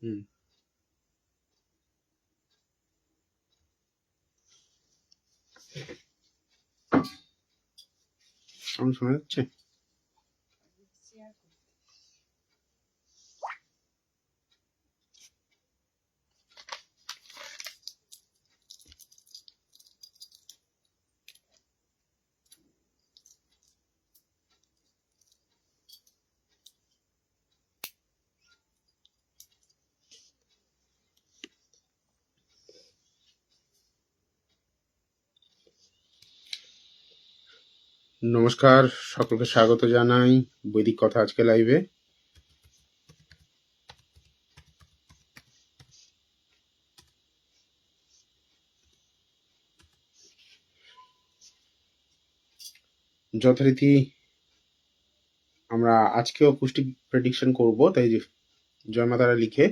হুম, আমার শোনা যাচ্ছে। নমস্কার, সকলকে স্বাগত জানাই বৈদিক কথা আজকে লাইভে। যথারীতি আমরা আজকেও পুষ্টি প্রেডিকশন করব, তাই জন্মতারা লিখে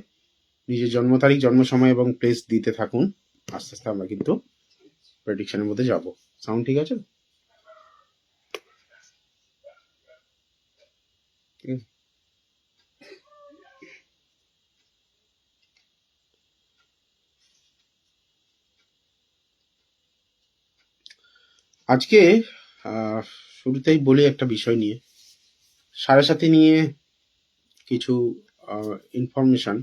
নিজের জন্ম তারিখ, জন্ম সময় এবং প্লেস দিতে থাকুন। আস্তে আস্তে আমরা কিন্তু প্রেডিকশনের মধ্যে যাব। সাউন্ড ঠিক আছে? আজকে শুরুতেই বলি একটা বিষয় নিয়ে, সাড়ে সাথী নিয়ে কিছু ইনফরমেশন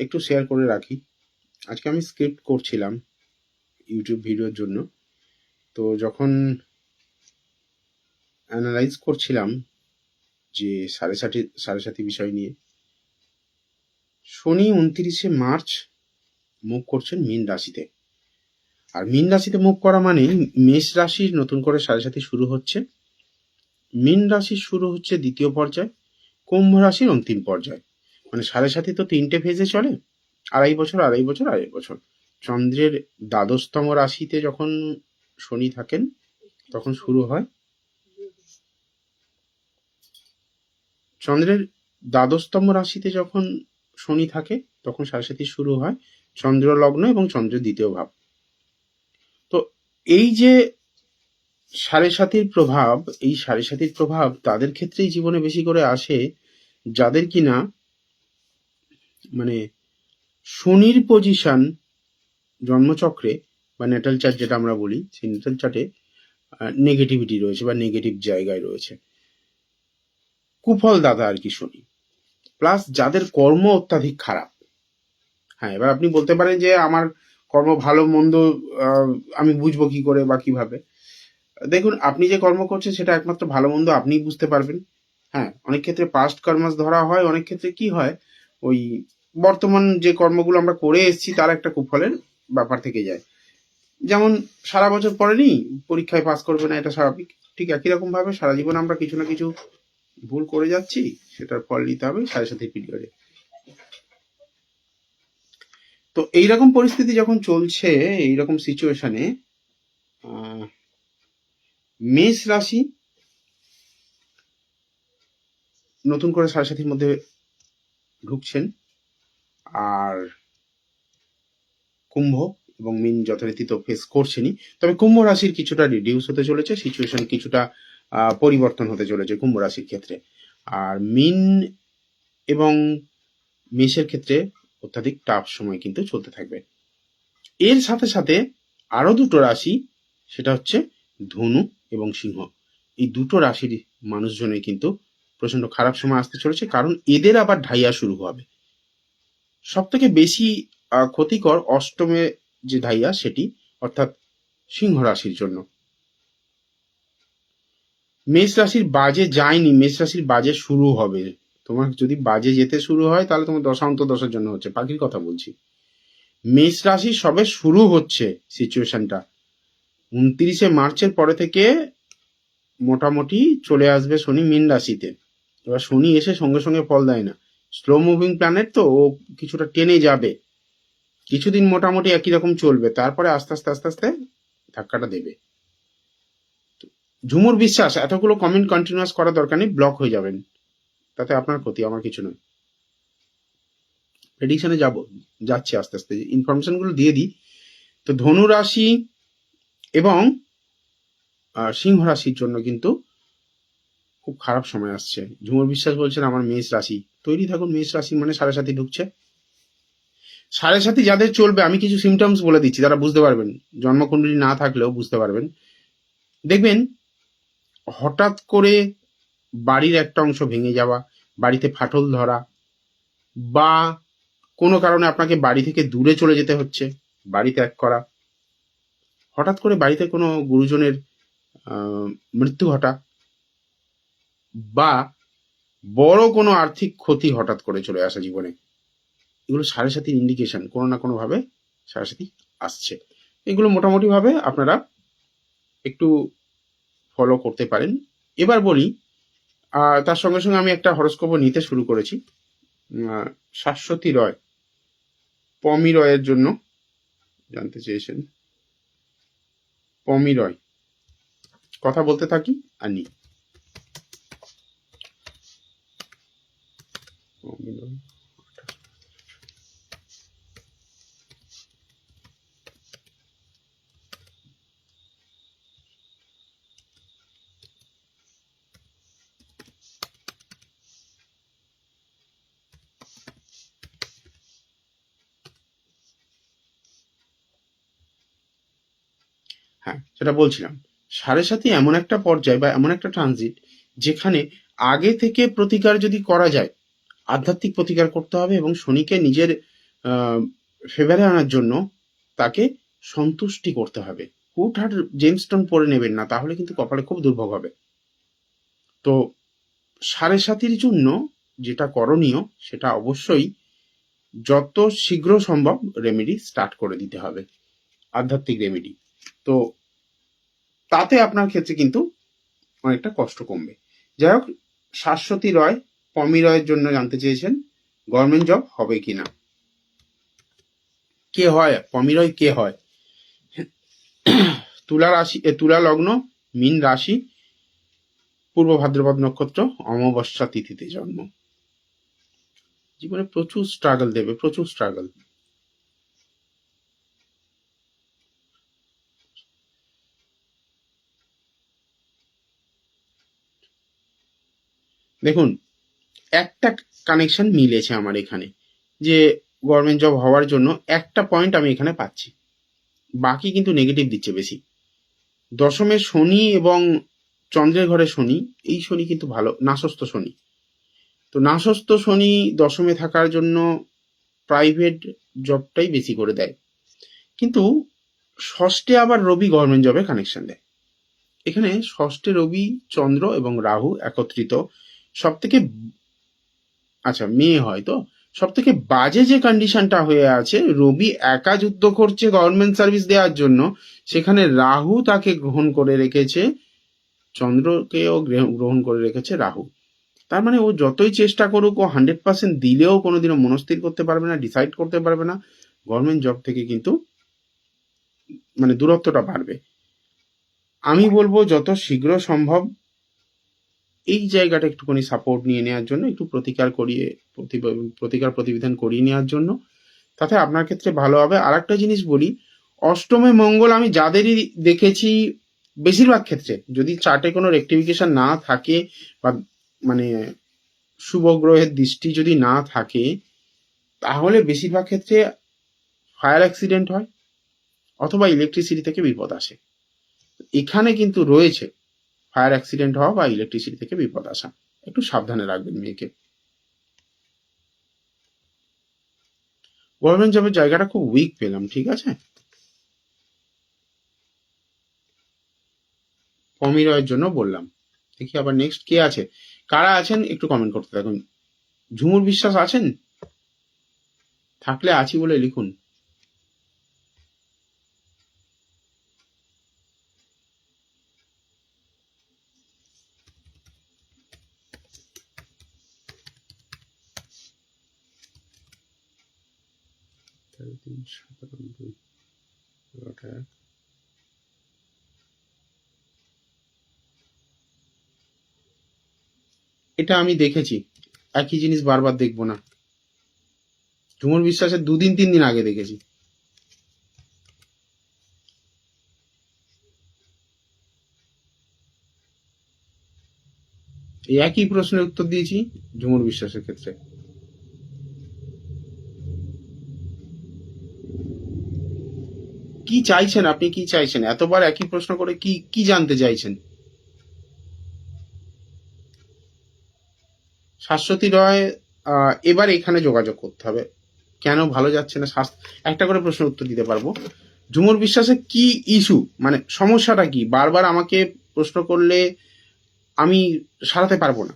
একটু শেয়ার করে রাখি। আজকে আমি স্ক্রিপ্ট করছিলাম ইউটিউব ভিডিওর জন্য, তো যখন অ্যানালাইজ করছিলাম যে সাড়ে সাথী বিষয় নিয়ে, শনি 29শে মার্চ মুভ করছেন মীন রাশিতে। আর মীন রাশিতে মুভ করা মানে মেষ রাশির নতুন করে সাড়ে সাথী শুরু হচ্ছে, মীন রাশির শুরু হচ্ছে দ্বিতীয় পর্যায়, কুম্ভ রাশির অন্তিম পর্যায়। মানে সাড়ে সাথী তো 3টে ফেজে চলে, আড়াই বছর। চন্দ্রের দ্বাদশতম রাশিতে যখন শনি থাকেন তখন শুরু হয়, চন্দ্রের দ্বাদশতম রাশিতে যখন শনি থাকে তখন সাড়ে সাথী শুরু হয় চন্দ্র লগ্ন এবং চন্দ্রের দ্বিতীয় ভাব। তো এই যে সাড়ে সাথীর প্রভাব, এই সাড়ে সাথীর প্রভাব তাদের ক্ষেত্রেই জীবনে বেশি করে আসে যাদের কিনা মানে শনির পজিশন জন্মচক্রে বা ন্যাটাল চার্ট যেটা আমরা বলি, সেই ন্যাটাল চার্টে নেগেটিভিটি রয়েছে বা নেগেটিভ জায়গায় রয়েছে, কুফল দাতা আর কি শনি। প্লাস যাদের কর্ম অত্যাধিক খারাপ। হ্যাঁ, এবার আপনি বলতে পারেন যে আমার কর্ম ভালো মন্দ আমি বুঝবো কি করে বা কিভাবে। দেখুন, আপনি যে কর্ম করছেন সেটা একমাত্র ভালো মন্দ আপনিই বুঝতে পারবেন। হ্যাঁ, অনেক ক্ষেত্রে পাস্ট কর্মাস ধরা হয়, অনেক ক্ষেত্রে কি হয় ওই বর্তমান যে কর্মগুলো আমরা করে এসেছি তার একটা কুফলের ব্যাপার থেকে যায়। যেমন সারা বছর পড়েনি, পরীক্ষায় পাস করবে না, এটা স্বাভাবিক। ঠিক একই রকম ভাবে সারা জীবন আমরা কিছু না কিছু ভুল করে যাচ্ছি, সেটার ফল নিতে হবে সাড়ে সাথী পিরিয়ডে। তো এইরকম পরিস্থিতি যখন চলছে, এইরকম সিচুয়েশনে মেষ রাশি নতুন করে সাড়ে সাথীর মধ্যে ঢুকছেন, আর কুম্ভ এবং মীন যথারীতি তো ফেস করছেনই, তবে কুম্ভ রাশির কিছুটা রিডিউস হতে চলেছে, সিচুয়েশন কিছুটা পরিবর্তন হতে চলেছে কুম্ভ রাশির ক্ষেত্রে। আর মীন এবং মেষের ক্ষেত্রে অত্যাধিক টাফ সময় কিন্তু চলতে থাকবে। এর সাথে সাথে আরো দুটো রাশি, সেটা হচ্ছে ধনু এবং সিংহ। এই দুটো রাশির মানুষজনের কিন্তু প্রচন্ড খারাপ সময় আসতে চলেছে, কারণ এদের আবার ঢাইয়া শুরু হবে। সব থেকে বেশি ক্ষতিকর অষ্টমে যে ঢাইয়া সেটি, অর্থাৎ সিংহ রাশির জন্য। মেষ রাশির বাজে যায়নি, মেষ রাশির বাজে শুরু হবে। তোমার যদি বাজে যেতে শুরু হয় তাহলে তোমার দশা অন্তর্দশার জন্য হচ্ছে, পাখির কথা বলছি। মেষ রাশি সবে শুরু হচ্ছে সিচুয়েশনটা। 29শে মার্চের পরে থেকে মোটামুটি চলে আসবে শনি মীন রাশিতে। এবার শনি এসে সঙ্গে সঙ্গে ফল দেয় না, স্লো মুভিং প্ল্যানেট, তো ও কিছুটা টেনে যাবে, কিছুদিন মোটামুটি একই রকম চলবে, তারপরে আস্তে আস্তে আস্তে আস্তে ধাক্কাটা দেবে। ঝুমুর বিশ্বাস, এতগুলো কমেন্ট কন্টিনিউয়াস করার দরকার নেই, ব্লক হয়ে যাবেন, তাতে আপনার ক্ষতি, আমার কিছু নয়। প্রেডিকশনে যাচ্ছি আস্তে আস্তে, ইনফরমেশন গুলো দিয়ে দিই। তো ধনু রাশি এবং সিংহ রাশির জন্য কিন্তু খুব খারাপ সময় আসছে। ঝুমুর বিশ্বাস বলছেন আমার মেষ রাশি, তৈরি থাকুন। মেষ রাশি মানে 7.5 ঢুকছে। 7.5 যাদের চলবে, আমি কিছু সিমটমস বলে দিচ্ছি, তারা বুঝতে পারবেন। জন্মকুণ্ডলী না থাকলেও বুঝতে পারবেন। দেখবেন হঠাৎ করে বাড়ির একটা অংশ ভেঙে যাওয়া, বাড়িতে ফাটল ধরা, বা কোনো কারণে আপনাকে বাড়ি থেকে দূরে চলে যেতে হচ্ছে, বাড়ি ত্যাগ করা, হঠাৎ করে বাড়িতে কোনো গুরুজনের মৃত্যু ঘটা, বা বড় কোনো আর্থিক ক্ষতি হঠাৎ করে চলে আসা জীবনে, এগুলো 7.5 ইন্ডিকেশন। কোনো না কোনো ভাবে 7.5 আসছে। এগুলো মোটামুটি ভাবে আপনারা একটু ফলো করতে পারেন। এবার বলি, তার সঙ্গে সঙ্গে আমি একটা হরস্কোপও নিতে শুরু করেছি। শাশ্বতী রয়, পমি রয়ের জন্য জানতে চেয়েছেন। পমি রয়, কথা বলতে থাকি আর নি। হ্যাঁ, সেটা বলছিলাম। 7.5 এমন একটা পর্যায় বা এমন একটা ট্রানজিট যেখানে আগে থেকে প্রতিকার যদি করা যায়, আধ্যাত্মিক প্রতিকার করতে হবে এবং শনিকে নিজের ফেভারে আনার জন্য তাকে সন্তুষ্টি করতে হবে। হুটহাট জেমস্টোন পরে নেবেন না, তাহলে কিন্তু কপালে খুব দুর্ভোগ হবে। তো 7.5 জন্য যেটা করণীয়, সেটা অবশ্যই যত শীঘ্র সম্ভব রেমেডি স্টার্ট করে দিতে হবে, আধ্যাত্মিক রেমেডি। তো তাতে আপনার ক্ষেত্রে কিন্তু অনেকটা কষ্ট কমবে। যাই হোক, শাশ্বতী রয়, পমি রয়ের জন্য জানতে চেয়েছেন গভর্নমেন্ট জব হবে কিনা। কে হয় পমি রয়? কে হয়? তুলা রাশি, তুলা লগ্ন, মীন রাশি, পূর্ব ভাদ্রপদ নক্ষত্র, অমাবস্যা তিথিতে জন্ম। জীবনে প্রচুর স্ট্রাগল দেবে, প্রচুর স্ট্রাগল। দেখুন, একটা কানেকশন মিলেছে আমার এখানে, যে গভর্নমেন্ট জব হওয়ার জন্য একটা পয়েন্ট আমি এখানে পাচ্ছি, বাকি কিন্তু নেগেটিভ দিচ্ছে বেশি। দশমে শনি এবং চন্দ্রের ঘরে শনি, এই শনি কিন্তু ভালো, নাশস্ত শনি। তো নাশস্ত শনি দশমে থাকার জন্য প্রাইভেট জবটাই বেশি করে দেয়, কিন্তু ষষ্ঠে আবার রবি গভর্নমেন্ট জবে কানেকশন দেয়। এখানে ষষ্ঠে রবি, চন্দ্র এবং রাহু একত্রিত। সব থেকে, আচ্ছা মেয়ে হয় তো, সব থেকে বাজে যে কন্ডিশনটা হয়ে আছে, রবি একা যুদ্ধ করছে গভর্নমেন্ট সার্ভিস দেওয়ার জন্য, সেখানে রাহু তাকে গ্রহণ করে রেখেছে, চন্দ্রকেও গ্রহণ করে রেখেছে রাহু। তার মানে ও যতই চেষ্টা করুক, ও 100% দিলেও কোনোদিনও মনস্থির করতে পারবে না, ডিসাইড করতে পারবে না। গভর্নমেন্ট জব থেকে কিন্তু মানে দূরত্বটা বাড়বে। আমি বলবো যত শীঘ্র সম্ভব এই জায়গাটা একটুখানি সাপোর্ট নিয়ে নেওয়ার জন্য, একটু প্রতিকার প্রতিবিধান করিয়ে নেওয়ার জন্য, তাতে আপনার ক্ষেত্রে ভালো হবে। আর একটা জিনিস বলি, অষ্টমে মঙ্গল আমি যাদেরই দেখেছি, বেশিরভাগ ক্ষেত্রে যদি চার্টে কোনো রেক্টিফিকেশন না থাকে, বা মানে শুভ গ্রহের দৃষ্টি যদি না থাকে, তাহলে বেশিরভাগ ক্ষেত্রে ফায়ার অ্যাক্সিডেন্ট হয় অথবা ইলেকট্রিসিটি থেকে বিপদ আসে। এখানে কিন্তু রয়েছে ফায়ার অ্যাক্সিডেন্ট হওয়া বা ইলেকট্রিসিটি থেকে বিপদ আসা, একটু সাবধানে রাখবেন মেয়েকে। গভর্নমেন্ট জবের জায়গাটা খুব উইক পেলাম, ঠিক আছে। পমিরয়ের জন্য বললাম। দেখি আবার নেক্সট কে আছে, কারা আছেন একটু কমেন্ট করতে থাকুন। ঝুমুর বিশ্বাস আছেন? থাকলে আছি বলে লিখুন। এটা আমি দেখেছি, একই জিনিস বারবার দেখবো না। ঝুমুর বিশ্বাসের 2-3 দিন আগে দেখেছি। এই একই প্রশ্নের উত্তর দিয়েছি ঝুমুর বিশ্বাসের ক্ষেত্রে। কি চাইছেন আপনি, কি চাইছেন এতবার একই প্রশ্ন করে, কি কি জানতে চাইছেন? শাশ্বতী রয়, এবার এখানে যোগাযোগ করতে হবে। কেন ভালো যাচ্ছে না, একটা করে প্রশ্নের উত্তর দিতে পারবো। ঝুমুর বিশ্বাসে কি ইস্যু, মানে সমস্যাটা কি? বারবার আমাকে প্রশ্ন করলে আমি সারাতে পারবো না।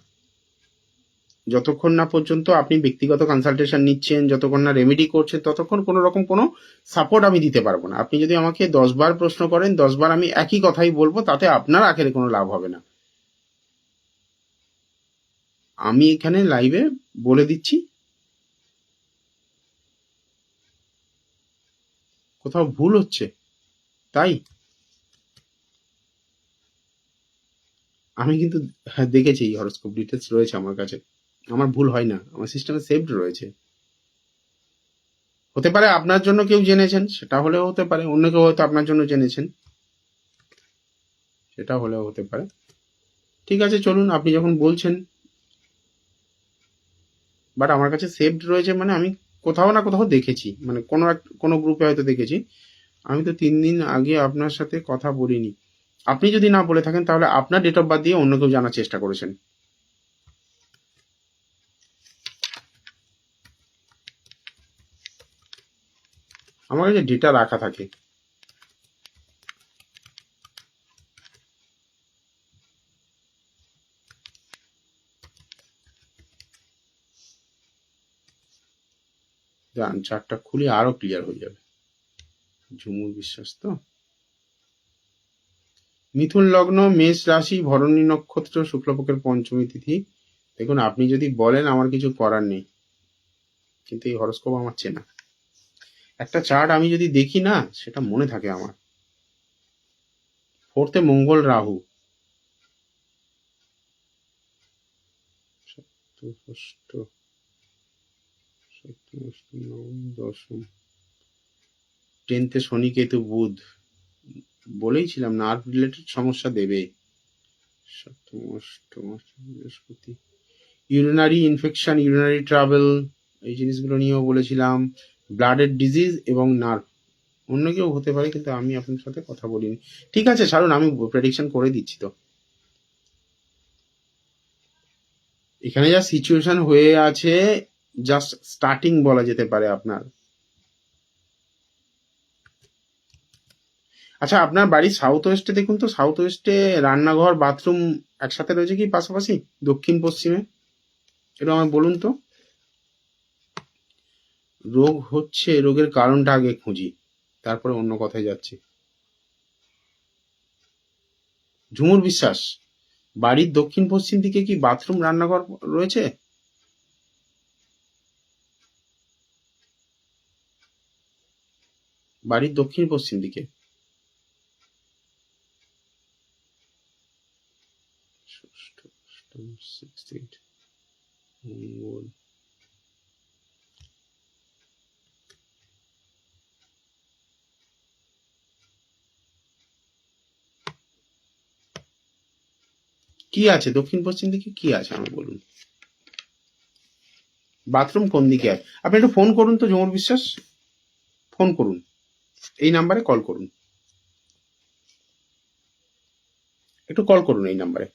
যতক্ষণ না পর্যন্ত আপনি ব্যক্তিগত কনসালটেশন নিচ্ছেন, যতক্ষণ না রেমেডি করছেন, ততক্ষণ কোনো রকম কোনো সাপোর্ট আমি দিতে পারবো না। আপনি যদি আমাকে 10 বার প্রশ্ন করেন, 10 বার আমি একই কথাই বলবো, তাতে আপনার আখেরে কোনো লাভ হবে না। আমি এখানে লাইভে বলে দিচ্ছি, কোথাও ভুল হচ্ছে তাই আমি কিন্তু দেখেছি, হরোস্কোপ ডিটেলস রয়েছে আমার কাছে, আমার ভুল হয় না, আমার সিস্টেমে সেভড রয়েছে। হতে পারে আপনার জন্য কেউ জেনেছেন, সেটা হলেও হতে পারে, অন্য কেউ হয়তো আপনার জন্য জেনেছেন, সেটা হলেও হতে পারে। ঠিক আছে, চলুন, আপনি যখন বলছেন, বাট আমার কাছে সেভড রয়েছে, মানে আমি কোথাও না কোথাও দেখেছি, মানে কোনো গ্রুপে হয়তো দেখেছি। আমি তো 3 দিন আগে আপনার সাথে কথা বলিনি। আপনি যদি না বলে থাকেন, তাহলে আপনার ডেট অফ বার্থ দিয়ে অন্য কেউ জানার চেষ্টা করেছেন। আমার কাছে ডেটা রাখা থাকে। দাঁড়ান, চার্টটা খুলে আরো ক্লিয়ার হয়ে যাবে। ঝুমুর বিশ্বাস তো, মিথুন লগ্ন, মেষ রাশি, ভরণী নক্ষত্র, শুক্লপক্ষের পঞ্চমী তিথি। দেখুন, আপনি যদি বলেন আমার কিছু করার নেই, কিন্তু এই হরোস্কোপ আমার চেনা। একটা চার্ট আমি যদি দেখি না, সেটা মনে থাকে আমার। 4th মঙ্গল রাহু, ষষ্ঠ, সপ্তম, অষ্টম, নবম, দশম, 10th শনি কেতু বুধ। বলেইছিলাম নার্ভ রিলেটেড সমস্যা দেবে। সপ্তম, অষ্টম, বৃহস্পতি, ইউরিনারি ইনফেকশন, ইউরিনারি ট্রাভেল, এই জিনিসগুলো নিয়েও বলেছিলাম। ব্লাডের ডিজিজ এবং নার্ভ। অন্য কেউ হতে পারে, কিন্তু আমি আপনার সাথে কথা বলিনি। ঠিক আছে, ছাড়ুন, আমি প্রেডিকশন করে দিচ্ছি তো। এখানে যা সিচুয়েশন হয়ে আছে, জাস্ট স্টার্টিং বলা যেতে পারে আপনার। আচ্ছা, আপনার বাড়ি সাউথ ওয়েস্টে দেখুন তো, সাউথ ওয়েস্টে রান্নাঘর বাথরুম একসাথে রয়েছে কি পাশাপাশি, দক্ষিণ পশ্চিমে? এটা আমায় বলুন তো। রোগ হচ্ছে, রোগের কারণটা আগে খুঁজি, তারপরে অন্য কথায় যাচ্ছি। ঝুমুর বিশ্বাস, বাড়ির দক্ষিণ পশ্চিম দিকে কি বাথরুম রান্নাঘর রয়েছে? বাড়ির দক্ষিণ পশ্চিম দিকে। ষষ্ঠ, অষ্টম, 6th, মঙ্গল। কি আছে দক্ষিণ পশ্চিম দিকে, কি আছে আমাকে বলুন। বাথরুম কোন দিকে আছে? আপনি একটু ফোন করুন তো ঝুমুর বিশ্বাস, ফোন করুন, এই নাম্বারে কল করুন, একটু কল করুন এই নাম্বারে।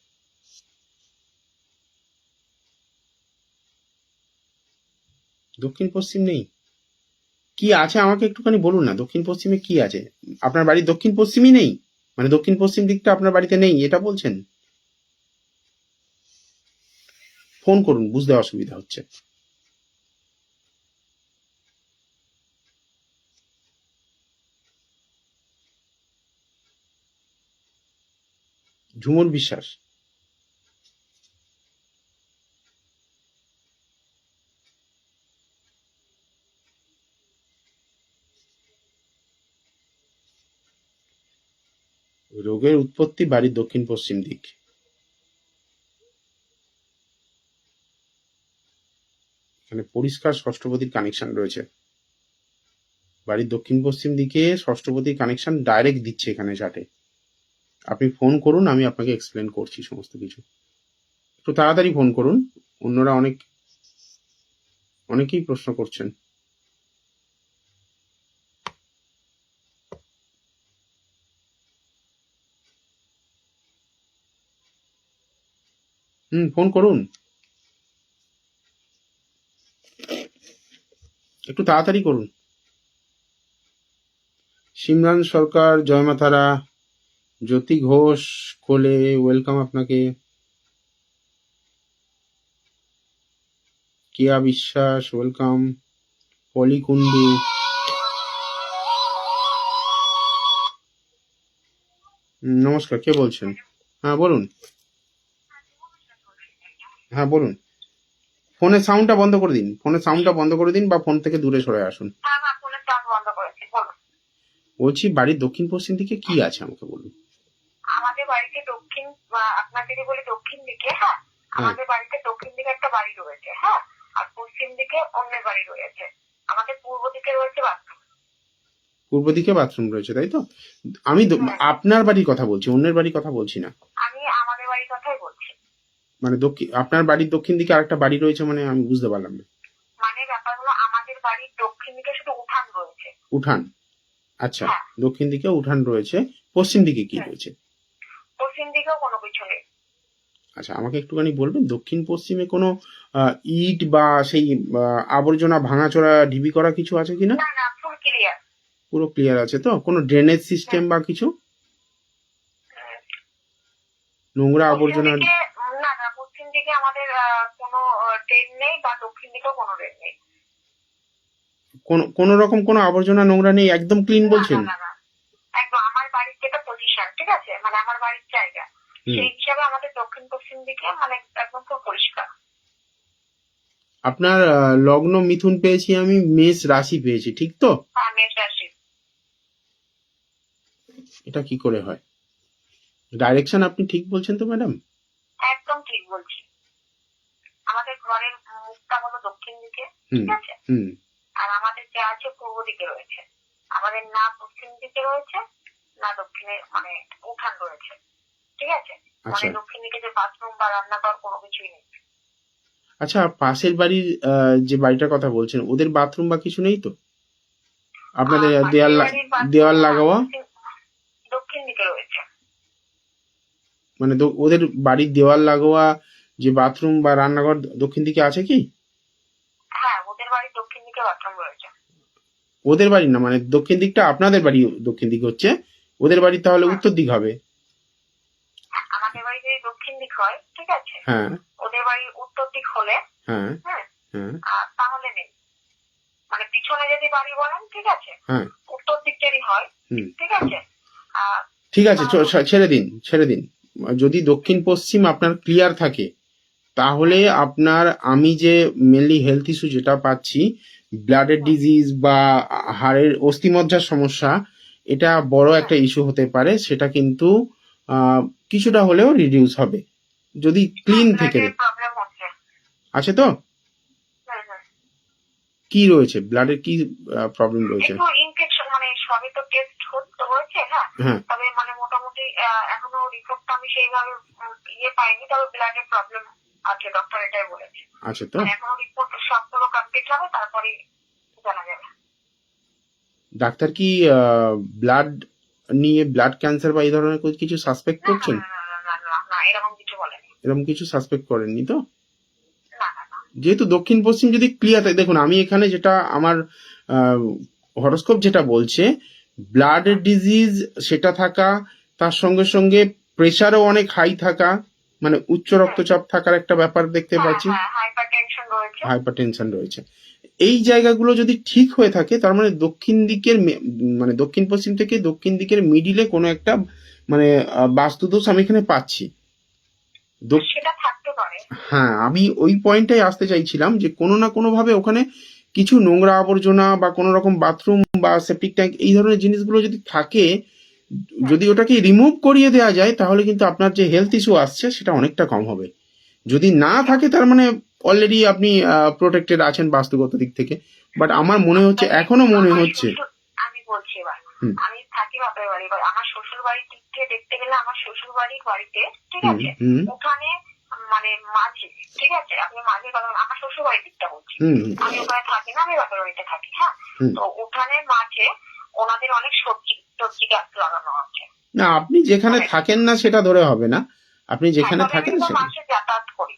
দক্ষিণ পশ্চিম নেই? কি আছে আমাকে একটুখানি বলুন না, দক্ষিণ পশ্চিমে কি আছে? আপনার বাড়ির দক্ষিণ পশ্চিমই নেই, মানে দক্ষিণ পশ্চিম দিকটা আপনার বাড়িতে নেই এটা বলছেন? ফোন করুন, বুঝতে অসুবিধা হচ্ছে। ঝুমুর বিশ্বাস, রোগের উৎপত্তি বাড়ির দক্ষিণ পশ্চিম দিক। এখানে পরিষ্কার ষষ্ঠপতির কানেকশন রয়েছে, বাড়ির দক্ষিণ পশ্চিম দিকে ষষ্ঠপতির কানেকশন ডাইরেক্ট দিচ্ছে এখানে চার্টে। আপনি ফোন করুন, আমি আপনাকে এক্সপ্লেন করছি সমস্ত কিছু। একটু একটু তাড়াতাড়ি ফোন করুন, অন্যরা অনেকেই প্রশ্ন করছেন। ফোন করুন, একটু তাড়াতাড়ি করুন। সিমরান সরকার, জয় মা তারা, জ্যোতি ঘোষ কোলে, ওয়েলকাম আপনাকে। কিয়া বিশ্বাস, ওয়েলকাম। পলি কুন্ডু, নমস্কার, কে বলছেন? হ্যাঁ বলুন, হ্যাঁ বলুন। ফোনের সাউন্ডটা বন্ধ করে দিন, ফোনের সাউন্ডটা বন্ধ করে দিন বা ফোন থেকে দূরে সরে আসুন। বলছি বাড়ির দক্ষিণ পশ্চিম দিকে কি আছে আমাকে বলুন। আমাদের বাড়িতে দক্ষিণ, আপনাকে যদি বলি দক্ষিণ দিকে, হ্যাঁ আমাদের বাড়িতে দক্ষিণ দিকে একটা বাড়ি রয়েছে, হ্যাঁ আর পশ্চিম দিকে অন্যের বাড়ি রয়েছে। আমাদের পূর্ব দিকে রয়েছে বাথরুম। পূর্ব দিকে বাথরুম রয়েছে, তাই তো? আমি আপনার বাড়ির কথা বলছি, অন্যের বাড়ির কথা বলছি না। আমি আমাদের বাড়ির কথাই বলছি। মানে আপনার বাড়ির দক্ষিণ দিকে আরেকটা বাড়ি রয়েছে, মানে আমি বুঝতে পারলাম না। মানে ব্যাপার হলো আমাদের বাড়ির দক্ষিণ দিকে শুধু উঠান রয়েছে। উঠান, আচ্ছা। দক্ষিণ দিকে উঠান রয়েছে, পশ্চিম দিকে কি রয়েছে? পশ্চিম দিকেও কোনো কিছু নেই। আচ্ছা, আমাকে একটুখানি বলবেন দক্ষিণ পশ্চিমে কোনো ইট বা সেই আবর্জনা ভাঙাচোরা ঢিবি করা কিছু আছে কিনা? না না, ফুল ক্লিয়ার। পুরো ক্লিয়ার আছে তো? কোনো ড্রেনেজ সিস্টেম বা কিছু নোংরা আবর্জনা? না না, পশ্চিম দিকে আমাদের কোনো ড্রেন নেই বা দক্ষিণ দিকেও কোনো ড্রেন নেই। কোন রকম কোনো আবর্জনা নোংরা নেই, একদম ক্লিন বলছেন? না না, একদম আমার বাড়ির যেটা পজিশন, ঠিক আছে, মানে আমার বাড়ির জায়গা, সেই হিসাবে আমাদের দক্ষিণ পশ্চিম দিকে মানে একদম খুব পরিষ্কার। আপনার লগ্ন মিথুন পেয়েছি আমি, মেষ রাশি পেয়েছি, ঠিক তো? হ্যাঁ, মেষ রাশি। এটা কি করে হয়? ডাইরেকশন আপনি ঠিক বলছেন তো ম্যাডাম? একদম ঠিক বলছি। আমাদের ঘরের মুখটা হলো দক্ষিণ দিকে, ঠিক আছে, আর আমাদের যা আছে পূর্ব দিকে রয়েছে। আমাদের না পশ্চিম দিকে রয়েছে না দক্ষিণে, মানে উঠান রয়েছে, ঠিক আছে, মানে দক্ষিণ দিকে যে বাথরুম বা রান্নাঘর কোনো কিছুই নেই। আচ্ছা, পাশের বাড়ির যে বাড়িটার কথা বলছেন ওদের বাথরুম বা কিছু নেই তো? আপনাদের দেওয়াল লাগাওয়া দক্ষিণ দিকে রয়েছে। মানে ওদের বাড়ির দেওয়াল লাগোয়া যে বাথরুম বা রান্নাঘর দক্ষিণ দিকে আছে কি? হ্যাঁ, ওদের বাড়ির দক্ষিণ দিকে বাথরুম রয়েছে। ওদের বাড়ি না, মানে দক্ষিণ দিকটা আপনাদের বাড়ি দক্ষিণ দিক হচ্ছে, ওদের বাড়ি তাহলে উত্তর দিক হবে। আমাদের বাড়ি যদি দক্ষিণ দিক হয়, ঠিক আছে, হ্যাঁ, ওদের বাড়ি উত্তর দিক হলে হ্যাঁ হ্যাঁ তাহলে নেই, মানে পিছনে যদি বাড়ি বলেন, ঠিক আছে, হ্যাঁ উত্তর দিকেরই হয়, ঠিক আছে। ঠিক আছে, ছেড়ে দিন। যদি দক্ষিণ পশ্চিম আপনার ক্লিয়ার থাকে তাহলে আপনার, আমি যে মেনলি হেলথ ইস্যু যেটা পাচ্ছি, ব্লাডের ডিজিজ বা হাড়ের অস্থিমজ্জার সমস্যা, এটা বড় একটা ইস্যু হতে পারে। সেটা কিন্তু কিছুটা হলেও রিডিউস হবে যদি ক্লিন থেকে। আছে তো? কি রয়েছে ব্লাডের, কি প্রবলেম রয়েছে? ইনফেকশন, মানে সবই তো টেস্ট হয়েছে, হ্যাঁ, তবে মানে মোটামুটি এখনো রিপোর্টটা আমি সেইভাবে পাইনি, তবে ব্লাডের প্রবলেম আছে, ডক্টর এটাই বলেছে। আচ্ছা, তো এখনো রিপোর্ট সবগুলো কমপ্লিট হবে, তারপরে জানা যাবে। ডাক্তার কি ব্লাড নিয়ে, ব্লাড ক্যান্সার বা এই ধরনের কিছু সাসপেক্ট করছেন? না, এরকম কিছু বলেনি। এরকম কিছু সাসপেক্ট করেননি তো? যেহেতু দক্ষিণ পশ্চিম যদি ক্লিয়ার থাকে, দেখুন আমি এখানে যেটা আমার হরোস্কোপ যেটা বলছে, ব্লাডের ডিজিজ সেটা থাকা, তার সঙ্গে সঙ্গে প্রেশারও অনেক হাই থাকা, মানে উচ্চ রক্তচাপ থাকার একটা ব্যাপার দেখতে পাচ্ছি, হাইপারটেনশন রয়েছে। এই জায়গাগুলো যদি ঠিক হয়ে থাকে তার মানে দক্ষিণ দিকের, মানে দক্ষিণ পশ্চিম থেকে দক্ষিণ দিকের মিডিলে কোনো একটা মানে বাস্তুদোষ আমি এখানে পাচ্ছি। হ্যাঁ, আমি ওই পয়েন্টটাই আসতে চাইছিলাম যে কোনো না কোনো ভাবে ওখানে কিছু নোংরা আবর্জনা বা কোনো রকম বাথরুম বা সেপটিক ট্যাঙ্ক এই ধরনের জিনিসগুলো যদি থাকে, যদি ওটাকে রিমুভ করিয়ে দেওয়া যায় তাহলে কিন্তু আপনার যে হেলথ ইস্যু আসছে সেটা অনেকটা কম হবে। যদি না থাকে তার মানে অলরেডি আপনি প্রোটেক্টেড আছেন বাস্তুগত দিক থেকে। বাট আমার মনে হচ্ছে, এখনো মনে হচ্ছে, আমি বলছি এবার, আমি থাকি বাপের বাড়ি, আমার শ্বশুর বাড়ির দিক থেকে দেখতে গেলে আমার শ্বশুর বাড়ির বাড়িতে, ঠিক আছে, ওখানে মানে মাঝে, ঠিক আছে, আপনি মাঝে কথা আমার শ্বশুর বাড়ির দিকটা বলছি, আমি ওখানে থাকি না, আমি বাপের বাড়িতে থাকি। হ্যাঁ, তো ওখানে মাঝে ওনাদের অনেক সবজি সবজি গাছ লাগানো আছে। না, আপনি যেখানে থাকেন না সেটা ধরে হবে না, আপনি যেখানে থাকেন মাসে যাতায়াত করি,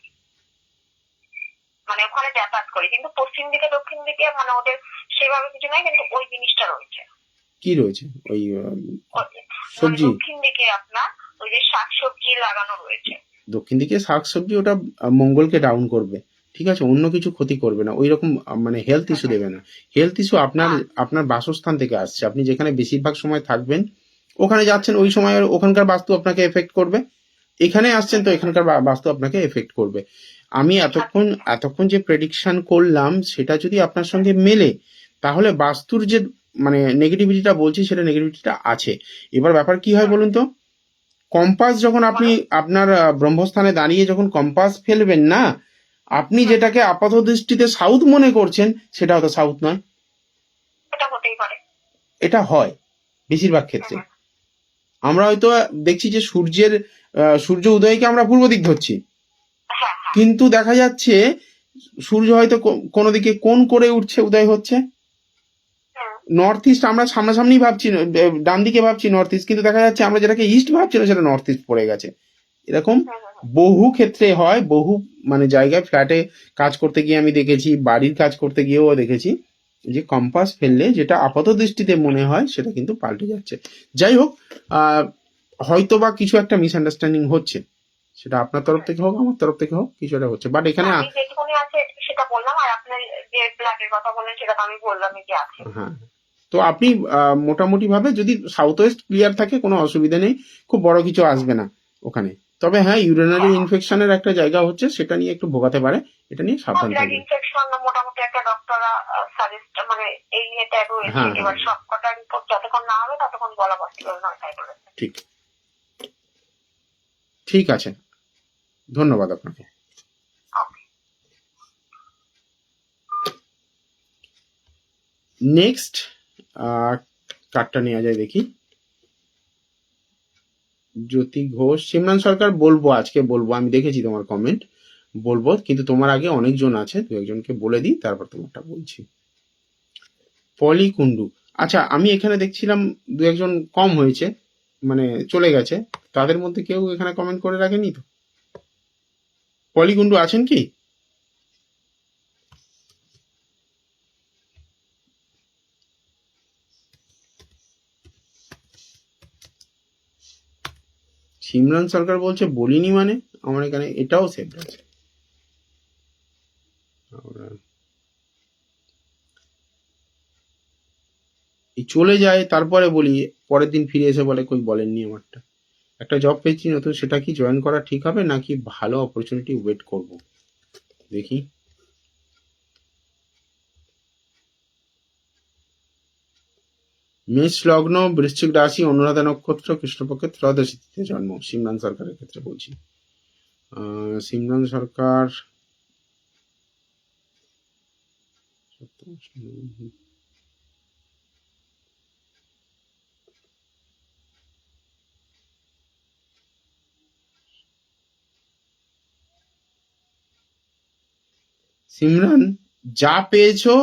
মানে ওখানে যাতায়াত করি, কিন্তু পশ্চিম দিকে দক্ষিণ দিকে মানে ওদের সেভাবে কিছু নাই, কিন্তু ওই জিনিসটা রয়েছে। কি রয়েছে? ওই সবজি দক্ষিণ দিকে আপনার ওই যে শাকসবজি লাগানো রয়েছে। দক্ষিণ দিকে শাকসবজি ওটা মঙ্গলকে ডাউন করবে, ঠিক আছে, অন্য কিছু ক্ষতি করবে না, ওই রকম মানে হেলথ ইস্যু দেবে না। হেলথ ইস্যু আপনার বাসস্থান থেকে আসছে, আপনি যেখানে বেশিরভাগ সময় থাকবেন ওখানে যাচ্ছেন, ওই সময় ওখানকার বাস্তু আপনাকে এফেক্ট করবে। এখানে আসছেন তো এখানকার বাস্তু আপনাকে এফেক্ট করবে। আমি এতক্ষণ যে প্রেডিকশন করলাম সেটা যদি আপনার সঙ্গে মেলে, তাহলে বাস্তুর যে মানে নেগেটিভিটিটা বলছি সেটা নেগেটিভিটিটা আছে। এবার ব্যাপার কি হয় বলুন তো, কম্পাস যখন আপনি আপনার ব্রহ্মস্থানে দাঁড়িয়ে যখন কম্পাস ফেলবেন না, আপনি যেটাকে আপাত দৃষ্টিতে সাউথ মনে করছেন সেটা হয়তো সাউথ নয়, এটা হয় বেশিরভাগ ক্ষেত্রে। আমরা হয়তো দেখছি যে সূর্য উদয়কে আমরা পূর্ব দিক ধরছি, কিন্তু দেখা যাচ্ছে সূর্য হয়তো কোনো দিকে কোণ করে উঠছে, উদয় হচ্ছে নর্থ ইস্ট, আমরা সামনাসামনি ভাবছি ডান দিকে ভাবছি নর্থ ইস্ট, কিন্তু দেখা যাচ্ছে আমরা যেটাকে ইস্ট ভাবছিলাম সেটা নর্থ ইস্ট পড়ে গেছে। এরকম বহু ক্ষেত্রে হয়, বহু মানে জায়গায় ফ্ল্যাটে কাজ করতে গিয়ে আমি দেখেছি, বাড়ির কাজ করতে গিয়েও দেখেছি যে কম্পাস ফেললে যেটা আপাত দৃষ্টিতে মনে হয় সেটা কিন্তু পাল্টে যাচ্ছে। যাই হোক, হয়তো বা কিছু একটা মিসআন্ডারস্ট্যান্ডিং হচ্ছে, সেটা আপনার তরফ থেকে হোক আমার তরফ থেকে হোক, কিছু একটা হচ্ছে, বাট এখানে সেটা বললাম, আর আপনার যে ফ্ল্যাটের কথা বললেন সেটা তো আমি বললামই যে আছে। হ্যাঁ, তো আপনি মোটামুটি ভাবে যদি সাউথ ওয়েস্ট ক্লিয়ার থাকে কোনো অসুবিধা নেই, খুব বড় কিছু আসবে না ওখানে। তবে হ্যাঁ, ইউরিনারি ইনফেকশনের একটা জায়গা হচ্ছে, সেটা নিয়ে একটু ভোগাতে পারে, এটা নিয়ে সাবধান থাকবেন। ইনফেকশন মোটামুটি একটা ডক্টররা সাজেস্ট মানে এই নিয়েটা রয়েছে, এবার সবকটা রিপোর্ট যতক্ষণ না হবে ততক্ষণ বলা পসিবল নয়, তাই বলেছে। ঠিক আছে, ধন্যবাদ আপনাকে। নেক্সট কার্ডটা নেওয়া যায় দেখি। জ্যোতি ঘোষ, সিমরান সরকার বলবো, আজকে বলবো, আমি দেখেছি তোমার কমেন্ট, বলবো, কিন্তু তোমার আগে অনেকজন আছে, দু একজনকে বলে দিই তারপর তোমারটা বলছি। পলি কুন্ডু, আচ্ছা, আমি এখানে দেখছিলাম দু একজন কম হয়েছে, মানে চলে গেছে, তাদের মধ্যে কেউ এখানে কমেন্ট করে রাখেনি তো? পলি কুন্ডু আছেন কি? সিমরান সরকার বলছে বলিনি, মানে আমার এখানে এটাও সেভ আছে। চলে যায় তারপরে বলি, পরের দিন ফিরে এসে বলে কই বলেননি আমারটা। একটা জব পেয়েছি নতুন, সেটা কি জয়েন করা ঠিক হবে নাকি ভালো অপরচুনিটি ওয়েট করব? দেখি। মেষ লগ্ন, বৃশ্চিক রাশি, অনুরাধা নক্ষত্র, কৃষ্ণপক্ষের ত্রয়োদশীতে জন্ম, সিমরান সরকারের ক্ষেত্রে বলছি। সিমরান সরকার সিমরান, যা পেয়েছো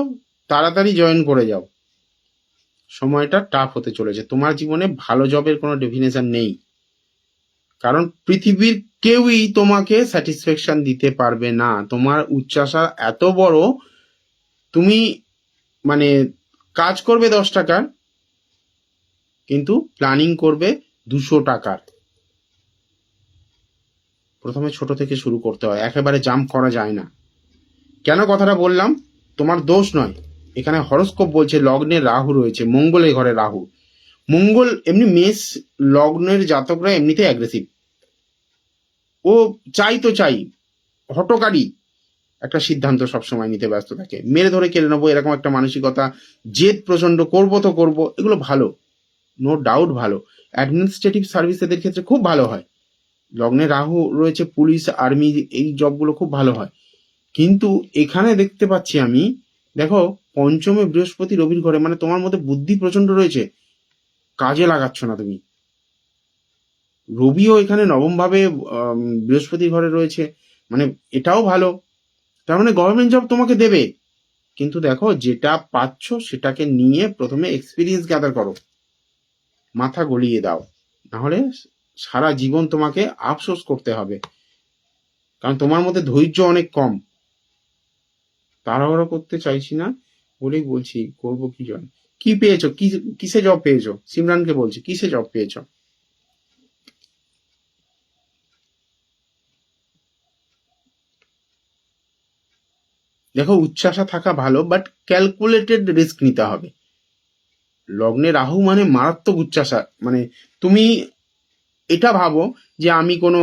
তাড়াতাড়ি জয়েন করে যাও, সময়টা টাফ হতে চলেছে, তোমার জীবনে ভালো জবের কোনো ডেফিনেশন নেই, কারণ পৃথিবীর কেউই তোমাকে স্যাটিসফ্যাকশন দিতে পারবে না। তোমার উচ্চাশা এত বড়, তুমি মানে কাজ করবে 10 টাকার, কিন্তু প্ল্যানিং করবে 200 টাকার। প্রথমে ছোট থেকে শুরু করতে হয়, একেবারে জাম্প করা যায় না। কেন কথাটা বললাম? তোমার দোষ নয়, এখানে হরস্কোপ বলছে লগ্নে রাহু রয়েছে, মঙ্গলের ঘরে রাহু। মঙ্গল এমনি মেষ লগ্নের জাতকরা এমনিতে অ্যাগ্রেসিভ, ও চাই তো চাই, হটকারী একটা সিদ্ধান্ত সবসময় নিতে ব্যস্ত থাকে, মেরে ধরে কেড়ে নেবো এরকম একটা মানসিকতা, জেদ প্রচন্ড, করবো তো করবো, এগুলো ভালো, নো ডাউট ভালো। অ্যাডমিনিস্ট্রেটিভ সার্ভিস এদের ক্ষেত্রে খুব ভালো হয়, লগ্নে রাহু রয়েছে, পুলিশ আর্মি এই জবগুলো খুব ভালো হয়। কিন্তু এখানে দেখতে পাচ্ছি আমি, দেখো পঞ্চমে বৃহস্পতি রবির ঘরে, মানে তোমার মধ্যে বুদ্ধি প্রচন্ড রয়েছে, কাজে লাগাচ্ছ না তুমি। রবিও এখানে নবম ভাবে বৃহস্পতির ঘরে রয়েছে, মানে এটাও ভালো, তার মানে গভর্নমেন্ট জব তোমাকে দেবে, কিন্তু দেখো যেটা পাচ্ছ সেটাকে নিয়ে প্রথমে এক্সপিরিয়েন্স গ্যাদার করো, মাথা গলিয়ে দাও, নাহলে সারা জীবন তোমাকে আফসোস করতে হবে, কারণ তোমার মধ্যে ধৈর্য অনেক কম। তাড়াহুড়ো করতে চাইছি না বলেই বলছি, করবো কি জন্য। কি পেয়েছো, কিসে জব পেয়েছো? সিমরানকে বলছি, কিসে জব পেয়েছো? দেখো উচ্চাশা থাকা ভালো, বাট ক্যালকুলেটেড রিস্ক নিতে হবে। লগ্নে রাহু মানে মারাত্মক উচ্চাশা, মানে তুমি এটা ভাবো যে আমি কোনো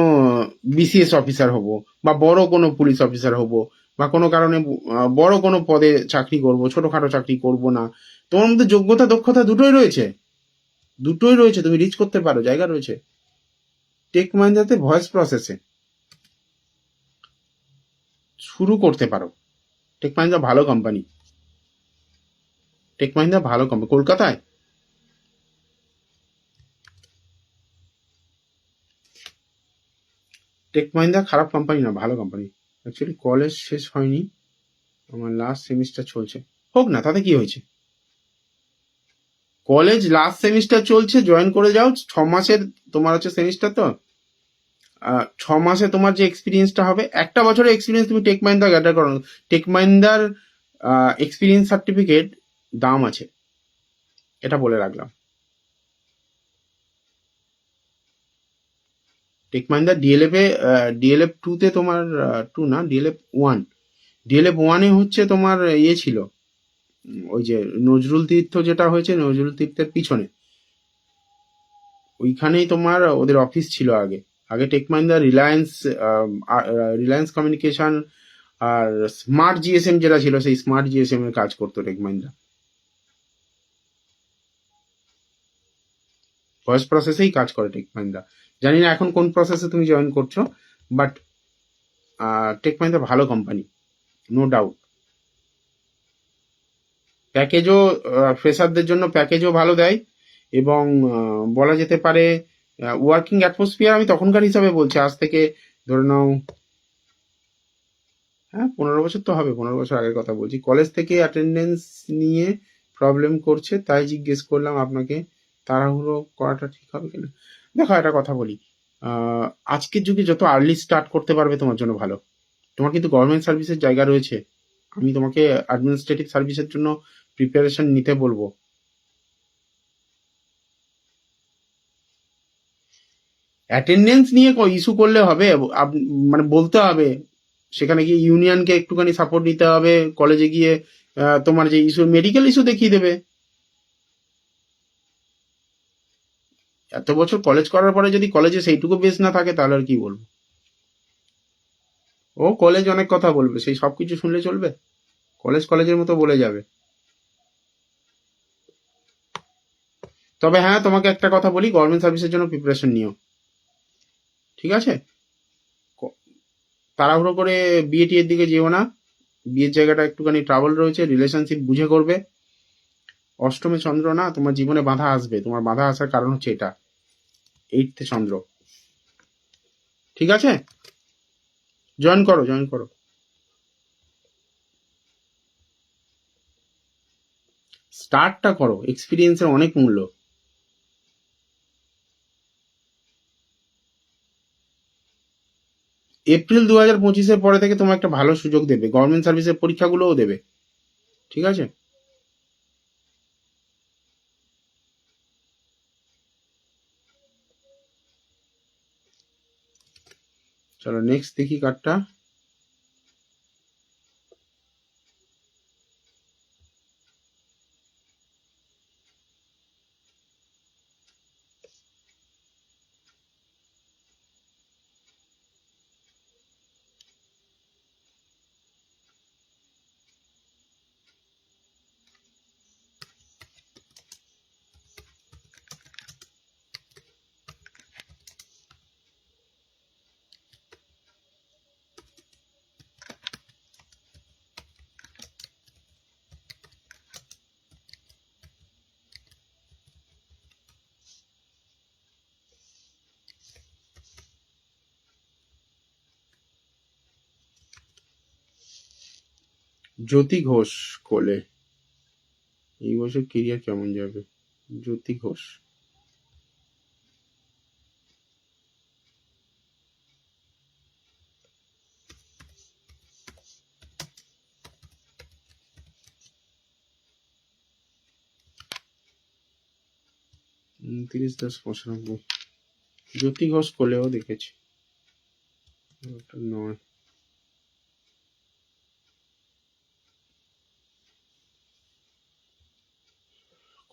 বিসিএস অফিসার হব, বা বড় কোনো পুলিশ অফিসার হব, বা কোনো কারণে বড় কোনো পদে চাকরি করব, ছোটখাটো চাকরি করব না। তোমার মধ্যে যোগ্যতা দক্ষতা দুটোই রয়েছে, দুটোই রয়েছে, তুমি রিচ করতে পারো, জায়গা রয়েছে। টেক মাহিন্দ্রাতে ভয়েস প্রসেসে শুরু করতে পারো। টেক মাহিন্দ্রা ভালো কোম্পানি, টেক মাহিন্দ্রা ভালো কোম্পানি কলকাতায়। টেক মাহিন্দ্রা খারাপ কোম্পানি না, ভালো কোম্পানি। অ্যাকচুয়ালি কলেজ শেষ হয়নি, আমার লাস্ট সেমিস্টার চলছে। হোক না, তাতে কি হয়েছে? কলেজ লাস্ট সেমিস্টার চলছে, জয়েন করে যাও। 6 মাসের তোমার হচ্ছে সেমিস্টার, তো 6 মাসে তোমার যে এক্সপিরিয়েন্সটা হবে, একটা বছরের এক্সপিরিয়েন্স তুমি টেক মাহিন্দ্রা গ্যাদার করো। টেক মাহিন্দ্রার এক্সপিরিয়েন্স সার্টিফিকেট দাম আছে, এটা বলে রাখলাম। টেক মাহিন্দ্রা ডিএলএফ এ, ডিএলএফ 2-তে তোমার, 2 না, ডিএলএফ 1, ডিএলএফ 1-এ হচ্ছে তোমার ইয়ে ছিল, ওই যে নজরুল তীর্থ যেটা হয়েছে, নজরুল তীর্থের পিছনে, ওইখানেই তোমার ওদের অফিস ছিল আগে। আগে টেক মাহিন্দ্রা রিলায়েন্স কমিউনিকেশন আর স্মার্ট জিএসএম যেটা ছিল, সেই স্মার্ট জিএসএম এর কাজ করতো টেক মাহিন্দ্রা। ভয়েস প্রসেসেই কাজ করে টেক মাহিন্দ্রা। জানি না এখন কোন প্রসেসে তুমি জয়েন করছো, বাট টেক মাহিন্দ্রা ভালো কোম্পানি, নো ডাউট। প্যাকেজও ফ্রেশারদের জন্য প্যাকেজও ভালো দেয়, এবং বলা যেতে পারে ওয়ার্কিং অ্যাটমসফিয়ার, আমি তখনকার হিসাবে বলছি, আজ থেকে ধরে নাও, হ্যাঁ 15 বছর তো হবে, 15 বছর আগের কথা বলছি। কলেজ থেকে অ্যাটেন্ডেন্স নিয়ে প্রবলেম করছে, তাই জিজ্ঞেস করলাম আপনাকে, তাড়াহুড়ো করাটা ঠিক হবে কিনা। দেখো একটা কথা বলি, আজকের যুগে যত আর্লি স্টার্ট করতে পারবে তোমার জন্য ভালো। তোমার কিন্তু গভর্নমেন্ট সার্ভিসের জায়গা রয়েছে, আমি তোমাকে অ্যাডমিনিস্ট্রেটিভ সার্ভিসের জন্য প্রিপারেশন নিতে বলবো। অ্যাটেন্ডেন্স নিয়ে ইস্যু করলে হবে, মানে বলতে হবে, সেখানে গিয়ে ইউনিয়নকে একটুখানি সাপোর্ট নিতে হবে, কলেজে গিয়ে তোমার যে ইস্যু, মেডিকেল ইস্যু দেখিয়ে দেবে। এত বছর কলেজ করার পরে যদি কলেজে সেইটুকু বেস না থাকে, তাহলে আর কি বলবো। ও কলেজ অনেক কথা বলবে, সেই সব কিছু শুনলে চলবে? কলেজ কলেজের মতো বলে যাবে। তবে হ্যাঁ, তোমাকে একটা কথা বলি, গভর্নমেন্ট সার্ভিসের জন্য প্রিপারেশন নিও, ঠিক আছে? তাড়াহুড়ো করে বিয়ে টিয়ের দিকে যেও না, বিয়ের জায়গাটা একটুখানি ট্রাবল রয়েছে, রিলেশনশিপ বুঝে করবে। অষ্টমে চন্দ্র না, তোমার জীবনে বাধা আসবে, তোমার বাধা আসার কারণ হচ্ছে এটা, 8th চন্দ্র। ঠিক আছে, জয়েন করো, জয়েন করো, স্টার্টটা করো, এক্সপিরিয়েন্সের অনেক মূল্য। এপ্রিল 2025-এর পরে থেকে তোমার একটা ভালো সুযোগ দেবে, গভর্নমেন্ট সার্ভিসের পরীক্ষাগুলোও দেবে, ঠিক আছে? চলো নেক্সট দেখি কার্ডটা। জ্যোতি ঘোষ কোলে, এই বছর কেরিয়ার কেমন যাবে? জ্যোতি ঘোষ, ত্রিশ 10 95, জ্যোতি ঘোষ কোলেও দেখেছি, ওটা নয়।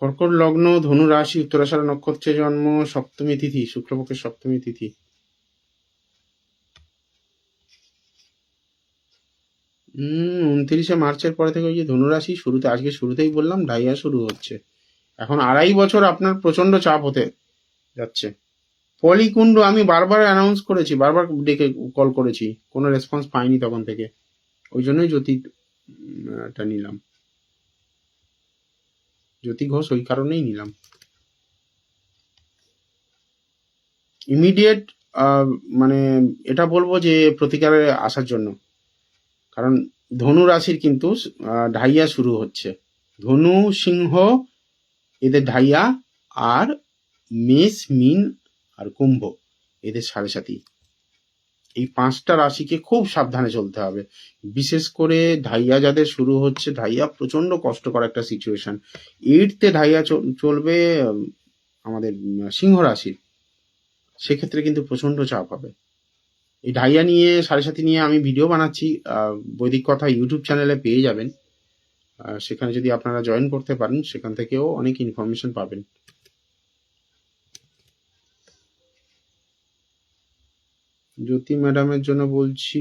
কর্কট লগ্ন, ধনু রাশি, উত্তরাষাঢ় নক্ষত্রে জন্ম, সপ্তমী তিথি, শুক্লপক্ষের সপ্তমী তিথি। 29শে মার্চের পরে থেকে ওই যে ধনুরাশি শুরুতে, আজকে শুরুতেই বললাম ঢাইয়া শুরু হচ্ছে। এখন 2.5 বছর আপনার প্রচন্ড চাপ হতে যাচ্ছে। পলিকুণ্ড আমি বারবার অ্যানাউন্স করেছি, বারবার ডেকে কল করেছি, কোনো রেসপন্স পাইনি তখন থেকে, ওই জন্যই জ্যোতিটা নিলাম, জ্যোতি ঘোষ ওই কারণেই নিলাম। ইমিডিয়েট মানে এটা বলবো যে প্রতিকারে আসার জন্য, কারণ ধনু রাশির কিন্তু ঢাইয়া শুরু হচ্ছে, ধনু সিংহ এদের ঢাইয়া, আর মেষ মিন আর কুম্ভ এদের 7.5। এই 5টা রাশিকে খুব সাবধানে চলতে হবে, বিশেষ করে ঢাইয়া যাদের শুরু হচ্ছে, ঢাইয়া প্রচন্ড কষ্টকর একটা সিচুয়েশন। 8তে ঢাইয়া চলবে আমাদের সিংহ রাশির, সেক্ষেত্রে কিন্তু প্রচন্ড চাপ হবে। এই ঢাইয়া নিয়ে 7.5 নিয়ে আমি ভিডিও বানাচ্ছি, বৈদিক কথা ইউটিউব চ্যানেলে পেয়ে যাবেন, সেখানে যদি আপনারা জয়েন করতে পারেন সেখান থেকেও অনেক ইনফরমেশন পাবেন। জ্যোতি ম্যাডামের জন্য বলছি,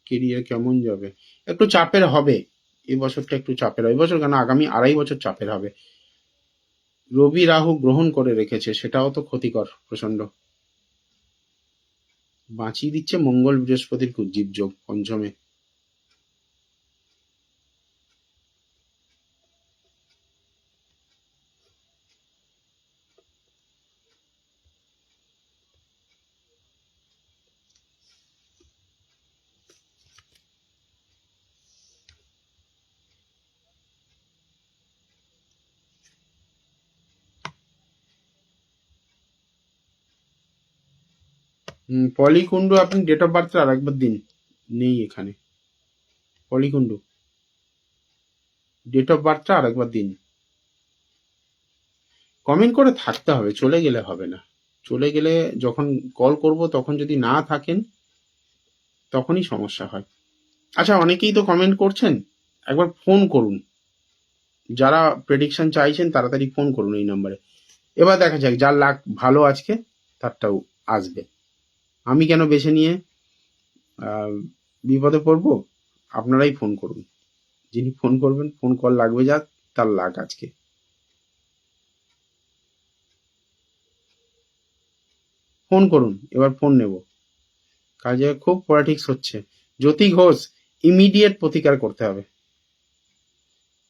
কেরিয়ার কেমন যাবে? একটু চাপের হবে, এই বছরটা একটু চাপের হবে, বছর কেন আগামী 2.5 বছর চাপের হবে। রবি রাহু গ্রহণ করে রেখেছে, সেটাও তো ক্ষতিকর প্রচন্ড। বাঁচিয়ে দিচ্ছে মঙ্গল বৃহস্পতির কুজ্জীব যোগ পঞ্চমে। পলিকুণ্ডু আপনি ডেট অফ বার্থ আর একবার দিন, নেই এখানে। পলিকুণ্ডু ডেট অফ বার্থটা আর একবার দিন, কমেন্ট করে থাকতে হবে, চলে গেলে হবে না। চলে গেলে যখন কল করব তখন যদি না থাকেন তখনই সমস্যা হয়। আচ্ছা, অনেকেই তো কমেন্ট করছেন, একবার ফোন করুন, যারা প্রেডিকশন চাইছেন তাড়াতাড়ি ফোন করুন এই নম্বরে। এবার দেখা যাক, যার লাক ভালো আজকে তারটাও আসবে। আমি কেন বেছে নিয়ে বিপদে পড়বো? আপনারাই ফোন করুন, যিনি ফোন করবেন, ফোন কল লাগবে যাক, তার লাক আজকে। ফোন করুন, এবার ফোন নেব, কাজে খুব পলিটিক্স হচ্ছে। জ্যোতি ঘোষ ইমিডিয়েট প্রতিকার করতে হবে।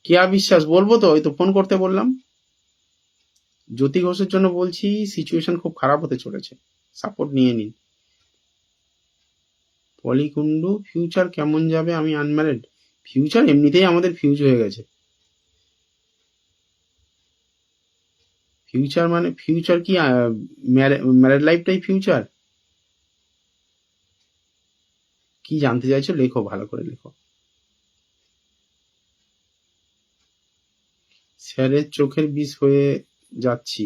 কেয়া বিশ্বাস বলবো তো, ওই তো ফোন করতে বললাম। জ্যোতি ঘোষের জন্য বলছি, সিচুয়েশন খুব খারাপ হতে চলেছে, সাপোর্ট নিয়ে নিন। পলিকুণ্ডু ফিউচার কেমন যাবে? আমি আনম্যারিড, ফিউচার এমনিতেই আমাদের ফিউজ হয়ে গেছে। ফিউচার মানে ফিউচার কি ম্যারেড লাইফটাই ফিউচার? কি জানতে চাইছো লেখো, ভালো করে লেখো। স্যারের চোখের বিষ হয়ে যাচ্ছি,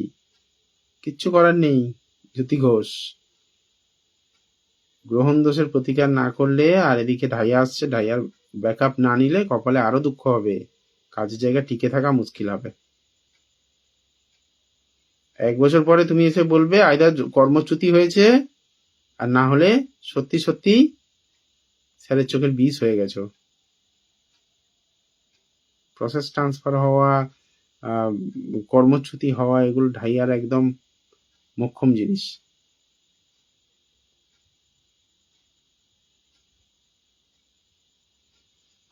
কিচ্ছু করার নেই জ্যোতি ঘোষ। গ্রহণ দোষের প্রতিকার না করলে, আর এদিকে ঢাইয়া আসছে, ঢাইয়ার ব্যাকআপ না নিলে কপালে আরো দুঃখ হবে, কাজের জায়গায় টিকে থাকা মুশকিল হবে। 1 বছর পরে তুমি এসে বলবে আইদার কর্মচ্যুতি হয়েছে, আর না হলে সত্যি সত্যি স্যারের চোখের বিষ হয়ে গেছো। প্রসেস ট্রান্সফার হওয়া, কর্মচ্যুতি হওয়া, এগুলো ঢাইয়ার একদম মোক্ষম জিনিস।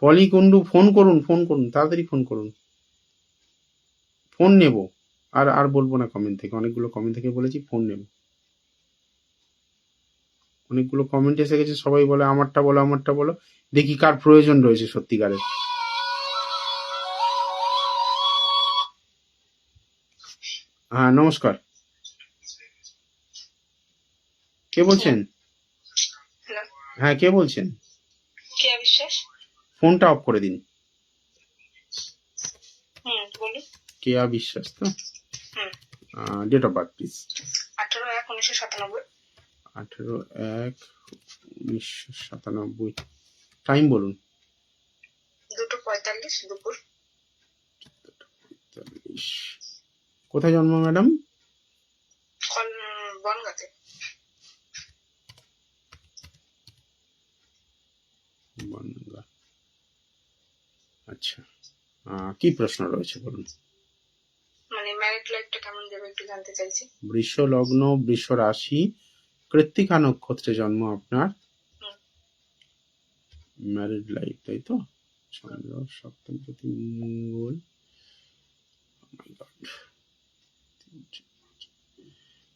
পলিকুণ্ডু ফোন করুন, ফোন করুন, তাড়াতাড়ি ফোন করুন, ফোন নেব। আর বলবো না কমেন্ট থেকে, অনেকগুলো কমেন্ট থেকে বলেছি ফোন নেব। অনেকগুলো কমেন্ট এসে গেছে, সবাই বলে আমারটা বলো আমারটা বলো। দেখি কার প্রয়োজন রয়েছে সত্যিকারের। হ্যাঁ নমস্কার, কে বলছেন? হ্যাঁ কে বলছেন? কেয়া বিশ্বাস। ফোনটা অফ করে দিন। বলুন। কেয়া বিশ্বাস তো? Date of birth please. 18/1/1997। 18/1/1997। Time বলুন। 2:45 দুপুর। কোথায় জন্ম ম্যাডাম? বনগাঁতে। বনগাঁ। আচ্ছা, কি প্রশ্ন রয়েছে বলুন। মানে ম্যারিড লাইফটা কেমন যাবে একটু জানতে চাইছি। বৃষ লগ্ন, বৃষ রাশি, কৃত্তিকা নক্ষত্রে জন্ম আপনার। ম্যারিড লাইফ, তাই তো? চন্দ্র সপ্তমপতি মঙ্গল।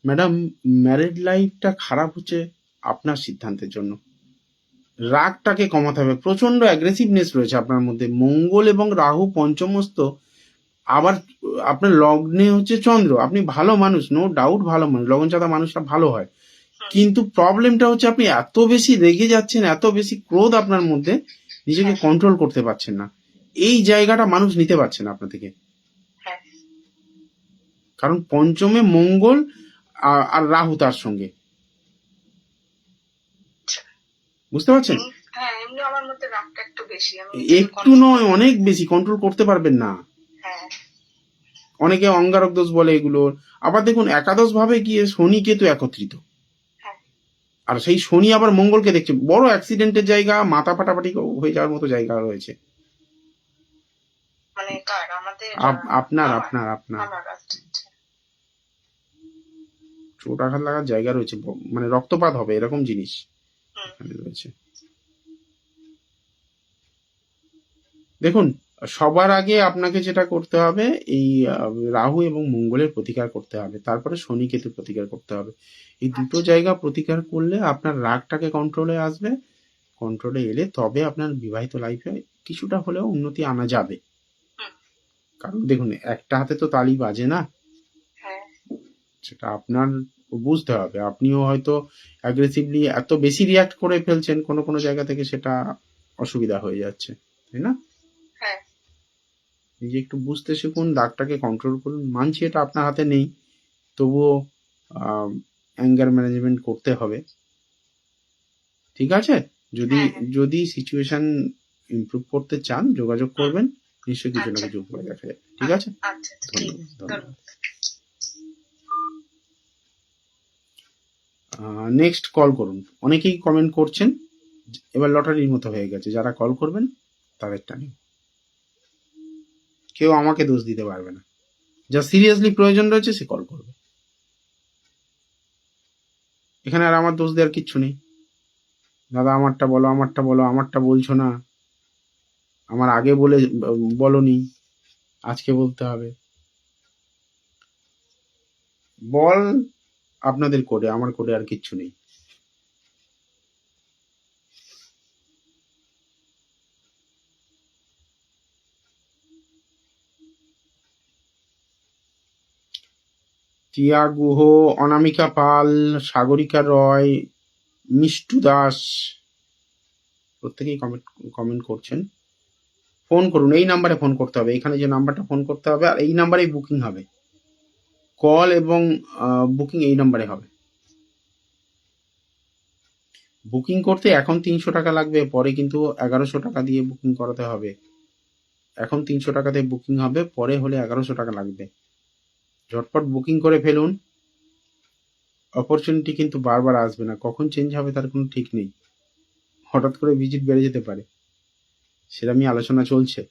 ম্যাডাম ম্যারিড লাইফটা খারাপ হচ্ছে আপনার সিদ্ধান্তের জন্য। রাগটাকে কমাতে হবে, প্রচন্ড অ্যাগ্রেসিভনেস রয়েছে আপনার মধ্যে। মঙ্গল এবং রাহু পঞ্চমস্ত, আবার আপনার লগ্নে হচ্ছে চন্দ্র। আপনি ভালো মানুষ, নো ডাউট ভালো মানুষ, লগন চাঁদা মানুষরা ভালো হয়, কিন্তু প্রবলেমটা হচ্ছে আপনি এত বেশি রেগে যাচ্ছেন, এত বেশি ক্রোধ আপনার মধ্যে, নিজেকে কন্ট্রোল করতে পারছেন না। এই জায়গাটা মানুষ নিতে পারছে না আপনার থেকে, কারণ পঞ্চমে মঙ্গল আর রাহু তার সঙ্গে, বুঝতে পারছেন? একটু নয়, অনেক বেশি কন্ট্রোল করতে পারবেন না। অনেকে অঙ্গারক দোষ বলে এগুলোর। আবার দেখুন একাদশ ভাবে গিয়ে শনি কেতু একত্রিত, আর সেই শনি আবার মঙ্গলকে দেখছে, বড় অ্যাক্সিডেন্টের জায়গা, মাথা ফাটাফাটি হয়ে যাওয়ার মতো জায়গা রয়েছে। আপনার আপনার আপনার চোট আঘাত লাগার জায়গা রয়েছে, মানে রক্তপাত হবে এরকম জিনিস এখানে রয়েছে। দেখুন সবার আগে আপনাকে যেটা করতে হবে, এই রাহু এবং মঙ্গলের প্রতিকার করতে হবে, তারপরে শনি কেতু প্রতিকার করতে হবে। এই দুটো জায়গা প্রতিকার করলে আপনার রাগটাকে কন্ট্রোলে আসবে, কন্ট্রোলে এলে তবে আপনার বিবাহিত লাইফে কিছুটা হলেও উন্নতি আনা যাবে। কারণ দেখুন একটা হাতে তো তালি বাজে না, সেটা আপনার বুঝতে হবে। আপনিও হয়তো অ্যাগ্রেসিভলি এত বেশি রিয়াক্ট করে ফেলছেন কোনো কোনো জায়গা থেকে, সেটা অসুবিধা হয়ে যাচ্ছে, তাই না? নিজে একটু বুঝতে শিখুন, রাগটাকে কন্ট্রোল করুন। মানছি এটা আপনার হাতে নেই, তবুও অ্যাঙ্গার ম্যানেজমেন্ট করতে হবে, ঠিক আছে? যদি যদি সিচুয়েশন ইমপ্রুভ করতে চান যোগাযোগ করবেন, নিশ্চয়ই কিছু না কিছু উপায় দেখা যায়, ঠিক আছে? ধন্যবাদ ধন্যবাদ। নেক্সট কল করুন। অনেকেই কমেন্ট করছেন, এবার লটারির মতো হয়ে গেছে, যারা কল করবেন তাদেরটা নিন। কেউ আমাকে দোষ দিতে পারবে না, যা সিরিয়াসলি প্রয়োজন রয়েছে সে কল করবে। এখানে আর আমার দোষ দেওয়ার কিচ্ছু নেই। দাদা আমারটা বলো আমারটা বলো, আমারটা বলছো না, আমার আগে বলনি, আজকে বলতে হবে। বল আপনাদের কোডে, আমার কোডে আর কিচ্ছু নেই। টিয়া গুহ, অনামিকা পাল, সাগরিকা রয়, মিষ্টু দাস, প্রত্যেকেই কমেন্ট করছেন। ফোন করুন, এই নাম্বারে ফোন করতে হবে, এখানে যে নাম্বারটা ফোন করতে হবে, আর এই নাম্বারেই বুকিং হবে, কল এবং বুকিং এই নাম্বারে হবে। বুকিং করতে এখন 300 টাকা লাগবে, পরে কিন্তু 1100 টাকা দিয়ে বুকিং করাতে হবে। এখন 300 টাকাতে বুকিং হবে, পরে হলে 1100 টাকা লাগবে। ঝটপট বুকিং করে ফেলুন। অপরচুনিটি কিন্তু বারবার আসবে না, কখন চেঞ্জ হবে তার কোনো ঠিক নেই, হঠাৎ করে ভিজিট বেড়ে যেতে পারে, সেরকমই আলোচনা চলছে।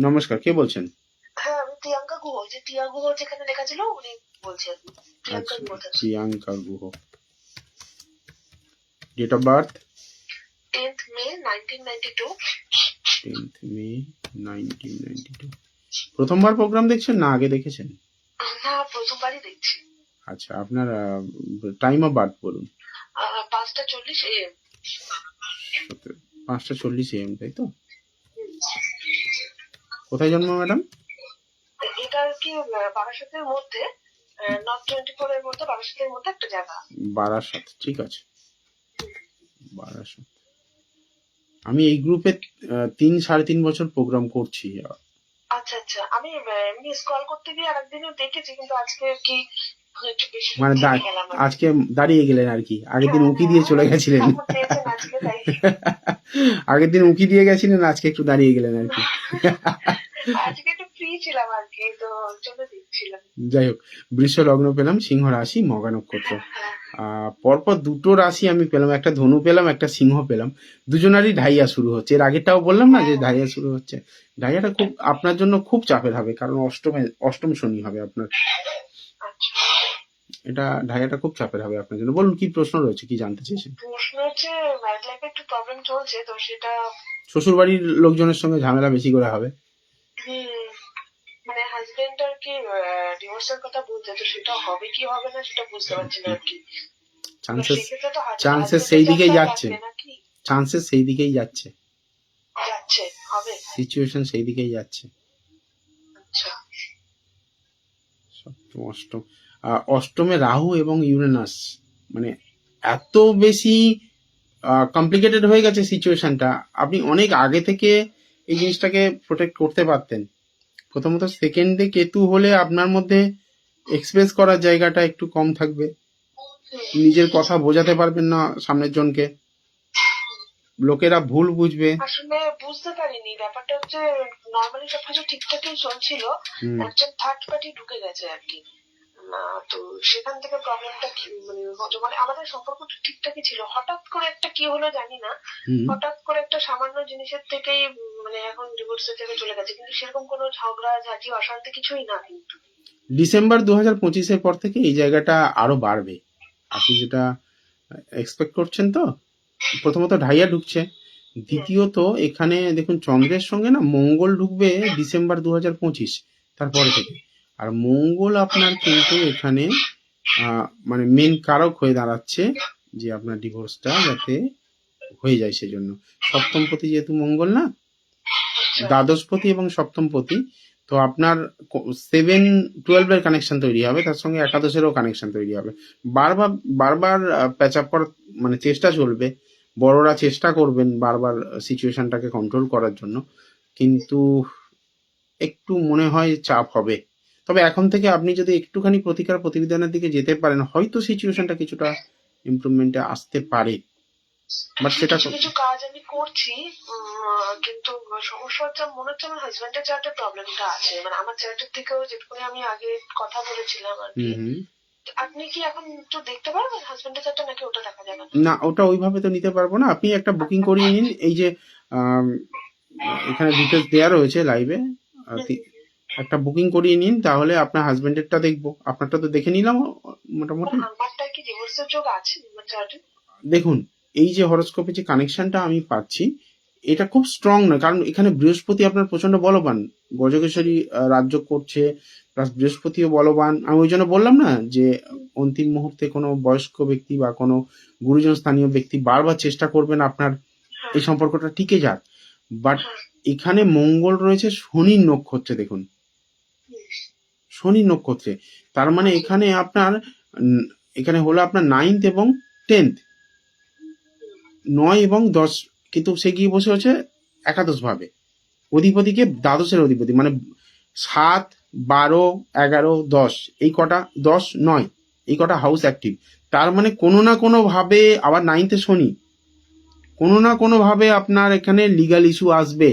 নমস্কার, কে বলছেন? হ্যাঁ, আমি প্রিয়াঙ্কা গুহ, যে টিয়া গুহ যেখানে লেখা ছিল উনি বলছেন। প্রিয়াঙ্কা আচ্ছা, গুহ থেকে। Priyanka Guha. Date of birth 10th May 1992। 10th May 1992। প্রথমবার প্রোগ্রাম দেখছেন না আগে দেখেছেন? না, প্রথমবারই দেখছি। আচ্ছা, আপনার টাইম অফ বার্থ বলুন। 5:40 AM। 5:40 AM, তাই তো? কোথায় জন্ম ম্যাডাম? এটা আর কি বারাসাতের মধ্যে, নর্থ 24 এর মধ্যে, বারাসাতের মধ্যে একটা জায়গা। বারাসাত, ঠিক আছে, বারাসাত। আমি এই গ্রুপে 3-3.5 বছর প্রোগ্রাম করছি। আচ্ছা আচ্ছা, আমি এমনি স্ক্রল করতে গিয়ে আরেকদিনও দেখেছি, কিন্তু আজকে কি একটু বেশি মানে থেকে গেলাম আর কি। আজকে দাঁড়িয়ে গেলেন আর কি, আগের দিন উকি দিয়ে চলে গেছিলেন। চেয়েছেন আজকে তাই। আগের দিন উকি দিয়ে গেছিলেন, আজকে একটু দাঁড়িয়ে গেলেন আর কি। আজকে একটু ফ্রি ছিলাম আর কি, তো ওর জন্য দেখছিলাম। যাই হোক, বৃষ লগ্ন পেলাম, সিংহ রাশি, মঘা নক্ষত্র। পরপর দুটো রাশি আমি পেলাম, একটা ধনু পেলাম, একটা সিংহ পেলাম। দুজনারই ঢাইয়া শুরু হচ্ছে। এর আগেরটাও বললাম না যে ঢাইয়া শুরু হচ্ছে। ঢাইয়াটা খুব আপনার জন্য খুব চাপের হবে, কারণ অষ্টম শনি হবে আপনার। এটা ঢাইয়াটা খুব চাপের হবে আপনার জন্য। বলুন, কি প্রশ্ন রয়েছে, কি জানতে চেয়েছেন? প্রশ্ন হচ্ছে ম্যারেজ লাইফে একটু প্রবলেম চলছে, তো সেটা শ্বশুর বাড়ির লোকজনের সঙ্গে ঝামেলা বেশি করে হবে। মানে হাজবেন্ড আর কি ডিভোর্সের কথা বলছে, তো সেটা হবে কি হবে না সেটা বুঝতে পারছি না আর কি। চান্সেস সেই দিকেই যাচ্ছে, চান্সেস সেই দিকেই যাচ্ছে, হবে সিচুয়েশন সেই দিকেই যাচ্ছে। আচ্ছা, সপ্তম অষ্টম, অষ্টমে রাহু এবং ইউরেনাস, মানে এত বেশি কমপ্লিকেটেড হয়ে গেছে সিচুয়েশনটা। আপনি অনেক আগে থেকে এই জিনিসটাকে প্রোটেক্ট করতে পারতেন। প্রথমত সেকেন্ডে কেতু হলে আপনার মধ্যে এক্সপ্রেস করার জায়গাটা একটু কম থাকবে, নিজের কথা বোঝাতে পারবেন না সামনের জনকে, লোকেরা ভুল বুঝবে। আসলে বুঝতে পারিনি, ব্যাপারটা হচ্ছে নরমালি সবকিছু ঠিকঠাকই চলছিল, একজন থার্ড পার্টি ঢুকে গেছে আর কি। তো সেখান থেকে প্রবলেমটা মানে আমাদের সম্পর্ক ঠিকঠাকই ছিল, হঠাৎ করে একটা কি হলো জানি না, হঠাৎ করে একটা সামান্য জিনিসের থেকেই মানে এখন ডিভোর্সের জায়গায় চলে গেছে, কিন্তু সেরকম কোনো ঝগড়া ঝাঁটি অশান্তি কিছুই না। কিন্তু ডিসেম্বর 2025-এর পর থেকে এই জায়গাটা আরো বাড়বে, আপনি যেটা এক্সপেক্ট করছেন। তো প্রথমত ঢাইয়া ঢুকছে, দ্বিতীয়ত এখানে দেখুন চন্দ্রের সঙ্গে না মঙ্গল ঢুকবে ডিসেম্বর 2025 তারপরে থেকে। আর মঙ্গল আপনার কিন্তু এখানে মানে মেন কারক হয়ে দাঁড়াচ্ছে যে আপনার ডিভোর্সটা যাতে হয়ে যায়, সেজন্য। সপ্তমপতি যেহেতু মঙ্গল না, দ্বাদশপতি এবং সপ্তমপতি, তো আপনার 7-12 এর কানেকশন তৈরি হবে, তার সঙ্গে একাদশেরও কানেকশন তৈরি হবে। বারবার প্যাচ আপ করার মানে চেষ্টা চলবে, বড়রা চেষ্টা করবেন বারবার সিচুয়েশনটাকে কন্ট্রোল করার জন্য, কিন্তু একটু মনে হয় চাপ হবে। তবে এখন থেকে আপনি যদি একটুখানি প্রতিকার প্রতিবিধানের দিকে যেতে পারেন, হয়তো সিচুয়েশনটা কিছুটা ইমপ্রুভমেন্টে আসতে পারে। বাট সেটা কিছু কাজ আমি করছি, কিন্তু সমস্যা হচ্ছে মনে হচ্ছে আমার হাজবেন্ডের চার্টের প্রবলেমটা আছে, মানে আমার চার্টের থেকেও যেটুকুনি আমি আগে কথা বলেছিলাম আর কি। আপনি কি এখন একটু দেখতে পারবেন হাজবেন্ডের চার্টটা, নাকি ওটা দেখা যাবে না? ওটা ওইভাবে তো নিতে পারবো না। আপনি একটা বুকিং করিয়ে নিন, এই যে এখানে ডিটেলস দেওয়া রয়েছে লাইভে, একটা বুকিং করিয়ে নিন, তাহলে আপনার হাজবেন্ডেরটা দেখবো, আপনারটা তো দেখে নিলাম মোটামুটি। আমারটা কি ডিভোর্সের যোগ আছে আমার চার্টে? দেখুন, এই যে হরোস্কোপে যে কানেকশনটা আমি পাচ্ছি, এটা খুব স্ট্রং না, কারণ এখানে বৃহস্পতি আপনার প্রচন্ড বলবান, গজকেশরী রাজ্য করছে, প্লাস বৃহস্পতিও বলবান। আমি ওই জন্য বললাম না যে অন্তিম মুহূর্তে কোনো বয়স্ক ব্যক্তি বা কোনো গুরুজন স্থানীয় ব্যক্তি বারবার চেষ্টা করবেন আপনার এই সম্পর্কটা টিকে যাক। বাট এখানে মঙ্গল রয়েছে শনির নক্ষত্রে, দেখুন শনির নক্ষত্রে, তার মানে এখানে আপনার এখানে হলো আপনার 9th এবং 10th, 9 এবং 10, কিন্তু সে গিয়ে বসে হচ্ছে একাদশ ভাবে, অধিপতিকে দ্বাদশের অধিপতি, মানে 7, 12, 11, 10, এই কটা 10, 9 এই কটা হাউস অ্যাক্টিভ। তার মানে কোনো না কোনো ভাবে, আবার 9th-এ শনি, কোনো না কোনো ভাবে আপনার এখানে লিগাল ইস্যু আসবে,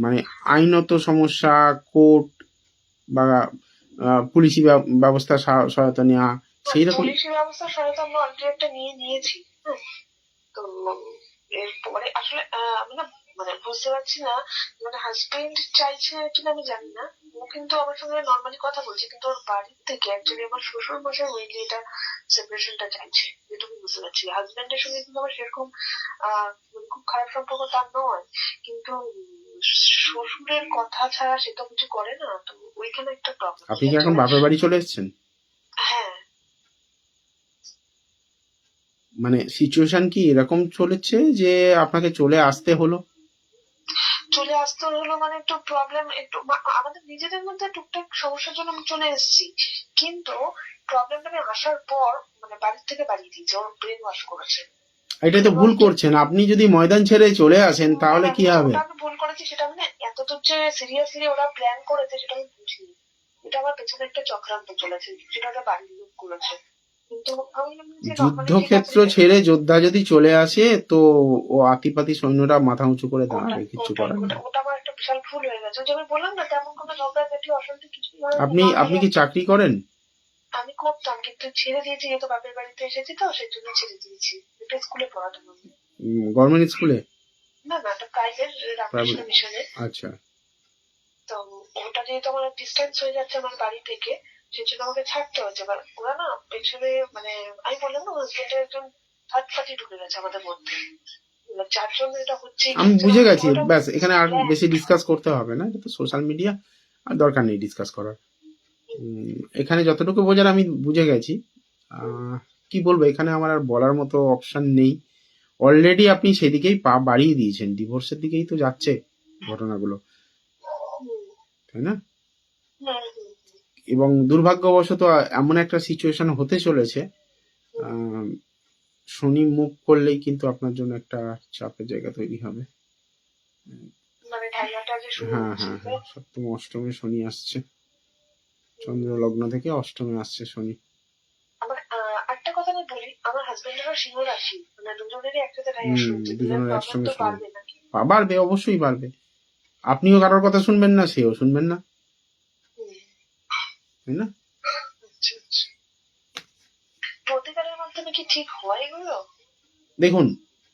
মানে আইনত সমস্যা, কোর্ট বা পুলিশি ব্যবস্থা সহায়তা নেওয়া, সেই রকম। পুলিশি ব্যবস্থা সহায়তা আমরা অলরেডি একটা নিয়েছি। তো মানে আসলে আমি না মানে বুঝতে পারছি না, মানে হাজবেন্ড চাইছে কিনা আমি জানি না। ও কিন্তু আমার সঙ্গে নর্মালি কথা বলছে, কিন্তু ওর বাড়ির থেকে অ্যাকচুয়ালি আমার শ্বশুর মশাই মেইনলি এটা সেপারেশনটা চাইছে, যেটুকু বুঝতে পারছি। হাজবেন্ডের সঙ্গে কিন্তু আমার সেরকম মানে খুব খারাপ সম্পর্ক তার নয়, কিন্তু শ্বশুরের কথা ছাড়া সে তো কিছু করে না, তো ওইখানে একটা প্রবলেম। আপনি কি এখন বাপের বাড়ি চলে এসেছেন? হ্যাঁ, মানে সিচুয়েশন কি এরকম চলেছে যে আপনাকে চলে আসতে হলো? চলে আসতে হলো মানে একটু প্রবলেম, একটু আমাদের নিজেদের মধ্যে টুকটাক সমস্যার জন্য আমি চলে এসেছি, কিন্তু প্রবলেমটা আমি আসার পর মানে বাড়ির থেকে বাড়িয়ে দিয়েছে, ওর ব্রেন ওয়াশ করেছে। এটাই তো ভুল করছেন আপনি। যদি ময়দান ছেড়ে চলে আসেন তাহলে কি হবে? আমি ভুল করেছি সেটা আমি না, এতদূর যে সিরিয়াসলি ওরা প্ল্যান করেছে সেটা আমি বুঝিনি। এটা আমার পেছনে একটা চক্রান্ত চলেছে, যেটা ওরা বাড়ির লোক করেছে। কিন্তু আমি ভাবলাম যে যুদ্ধক্ষেত্র ছেড়ে যোদ্ধা যদি চলে আসে তো ও আতিপাতি সৈন্যরা মাথা উঁচু করে দাঁড়াবে, কিছু করার নেই। ওটা আমার একটা বিশাল ভুল হয়ে গেছে। যে আমি বললাম না, তেমন কোনো ঝগড়াঝাটি অশান্তি কিছু আপনি কি চাকরি করেন? আমি করতাম, কিন্তু ছেড়ে দিয়েছি, যেহেতু বাপের বাড়িতে এসেছি তো সেই জন্য ছেড়ে দিয়েছি। একটা স্কুলে পড়াতাম আমি। গভর্নমেন্ট স্কুলে? না না, একটা প্রাইভেট রামকৃষ্ণ মিশনে। আচ্ছা। তো ওটা যেহেতু আমার ডিস্টেন্স হয়ে যাচ্ছে আমার বাড়ি থেকে, সেই জন্য আমাকে ছাড়তে হচ্ছে। এবার ওরা না পেছনে মানে আমি বললাম না, হাজবেন্ডের একজন থার্ড পার্টি ঢুকে গেছে আমাদের মধ্যে, যার জন্য এটা হচ্ছে। আমি বুঝে গেছি, ব্যাস এখানে আর বেশি ডিসকাস করতে হবে না, এটা তো সোশ্যাল মিডিয়া, আর দরকার নেই ডিসকাস করার। এখানে যতটুকু বোঝার আমি বুঝে গেছি। কি বলবো, এখানে আমার আর বলার মতো অপশন নেই। অলরেডি আপনি সেদিকেই পা বাড়িয়ে দিয়েছেন, ডিভোর্সের দিকেই তো যাচ্ছে ঘটনাগুলো, তাই না? এবং দুর্ভাগ্যবশত এমন একটা সিচুয়েশন হতে চলেছে, শনি মুভ করলেই কিন্তু আপনার জন্য একটা চাপের জায়গা তৈরি হবে। হ্যাঁ হ্যাঁ হ্যাঁ, সপ্তম অষ্টমে শনি আসছে, চন্দ্র লগ্ন থেকে অষ্টমে আসছে শনি। একটা কথা আমি বলি, আমার হাজবেন্ডেরও সিংহ রাশি, মানে দুজনেরই একসাথে দুজনের একসঙ্গে বাড়বে, অবশ্যই বাড়বে। আপনিও কারোর কথা শুনবেন না, সেও শুনবেন না, তাই না? প্রতিকারের মাধ্যমে কি ঠিক হয় এগুলো? দেখুন,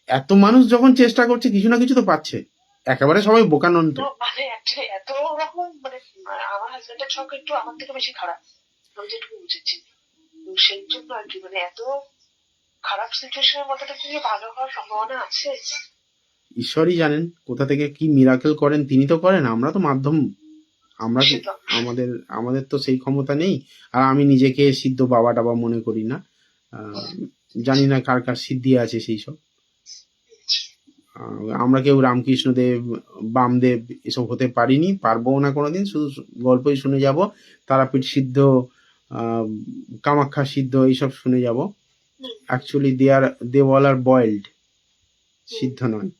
এত মানুষ যখন চেষ্টা করছে কিছু না কিছু তো পাচ্ছে, একেবারে সবাই বোকা নন তো। মানে এত রকম মানে আমার হাজবেন্ডের ছক একটু আমার থেকে বেশি খারাপ, আমি যেটুকু বুঝেছি। সেই জন্য আর কি, মানে এত খারাপ সিচুয়েশনের মধ্যে থেকে কি ভালো হওয়ার সম্ভাবনা আছে? ঈশ্বরই জানেন কোথা থেকে কি মিরাকেল করেন, তিনি তো করেন, আমরা তো মাধ্যম। আমরা আমাদের তো সেই ক্ষমতা নেই। আর আমি নিজেকে সিদ্ধ বাবা টাবা মনে করি না, জানি না কার কার সিদ্ধি আছে সেই সব। আমরা কেউ রামকৃষ্ণ দেব, বামদেব এসব হতে পারিনি, পারবো না কোনোদিন। শুধু গল্পই শুনে যাব, তারাপীঠ সিদ্ধ, কামাখ্যা সিদ্ধ, এইসব শুনে যাব। Actually they all are boiled, সিদ্ধ নয়,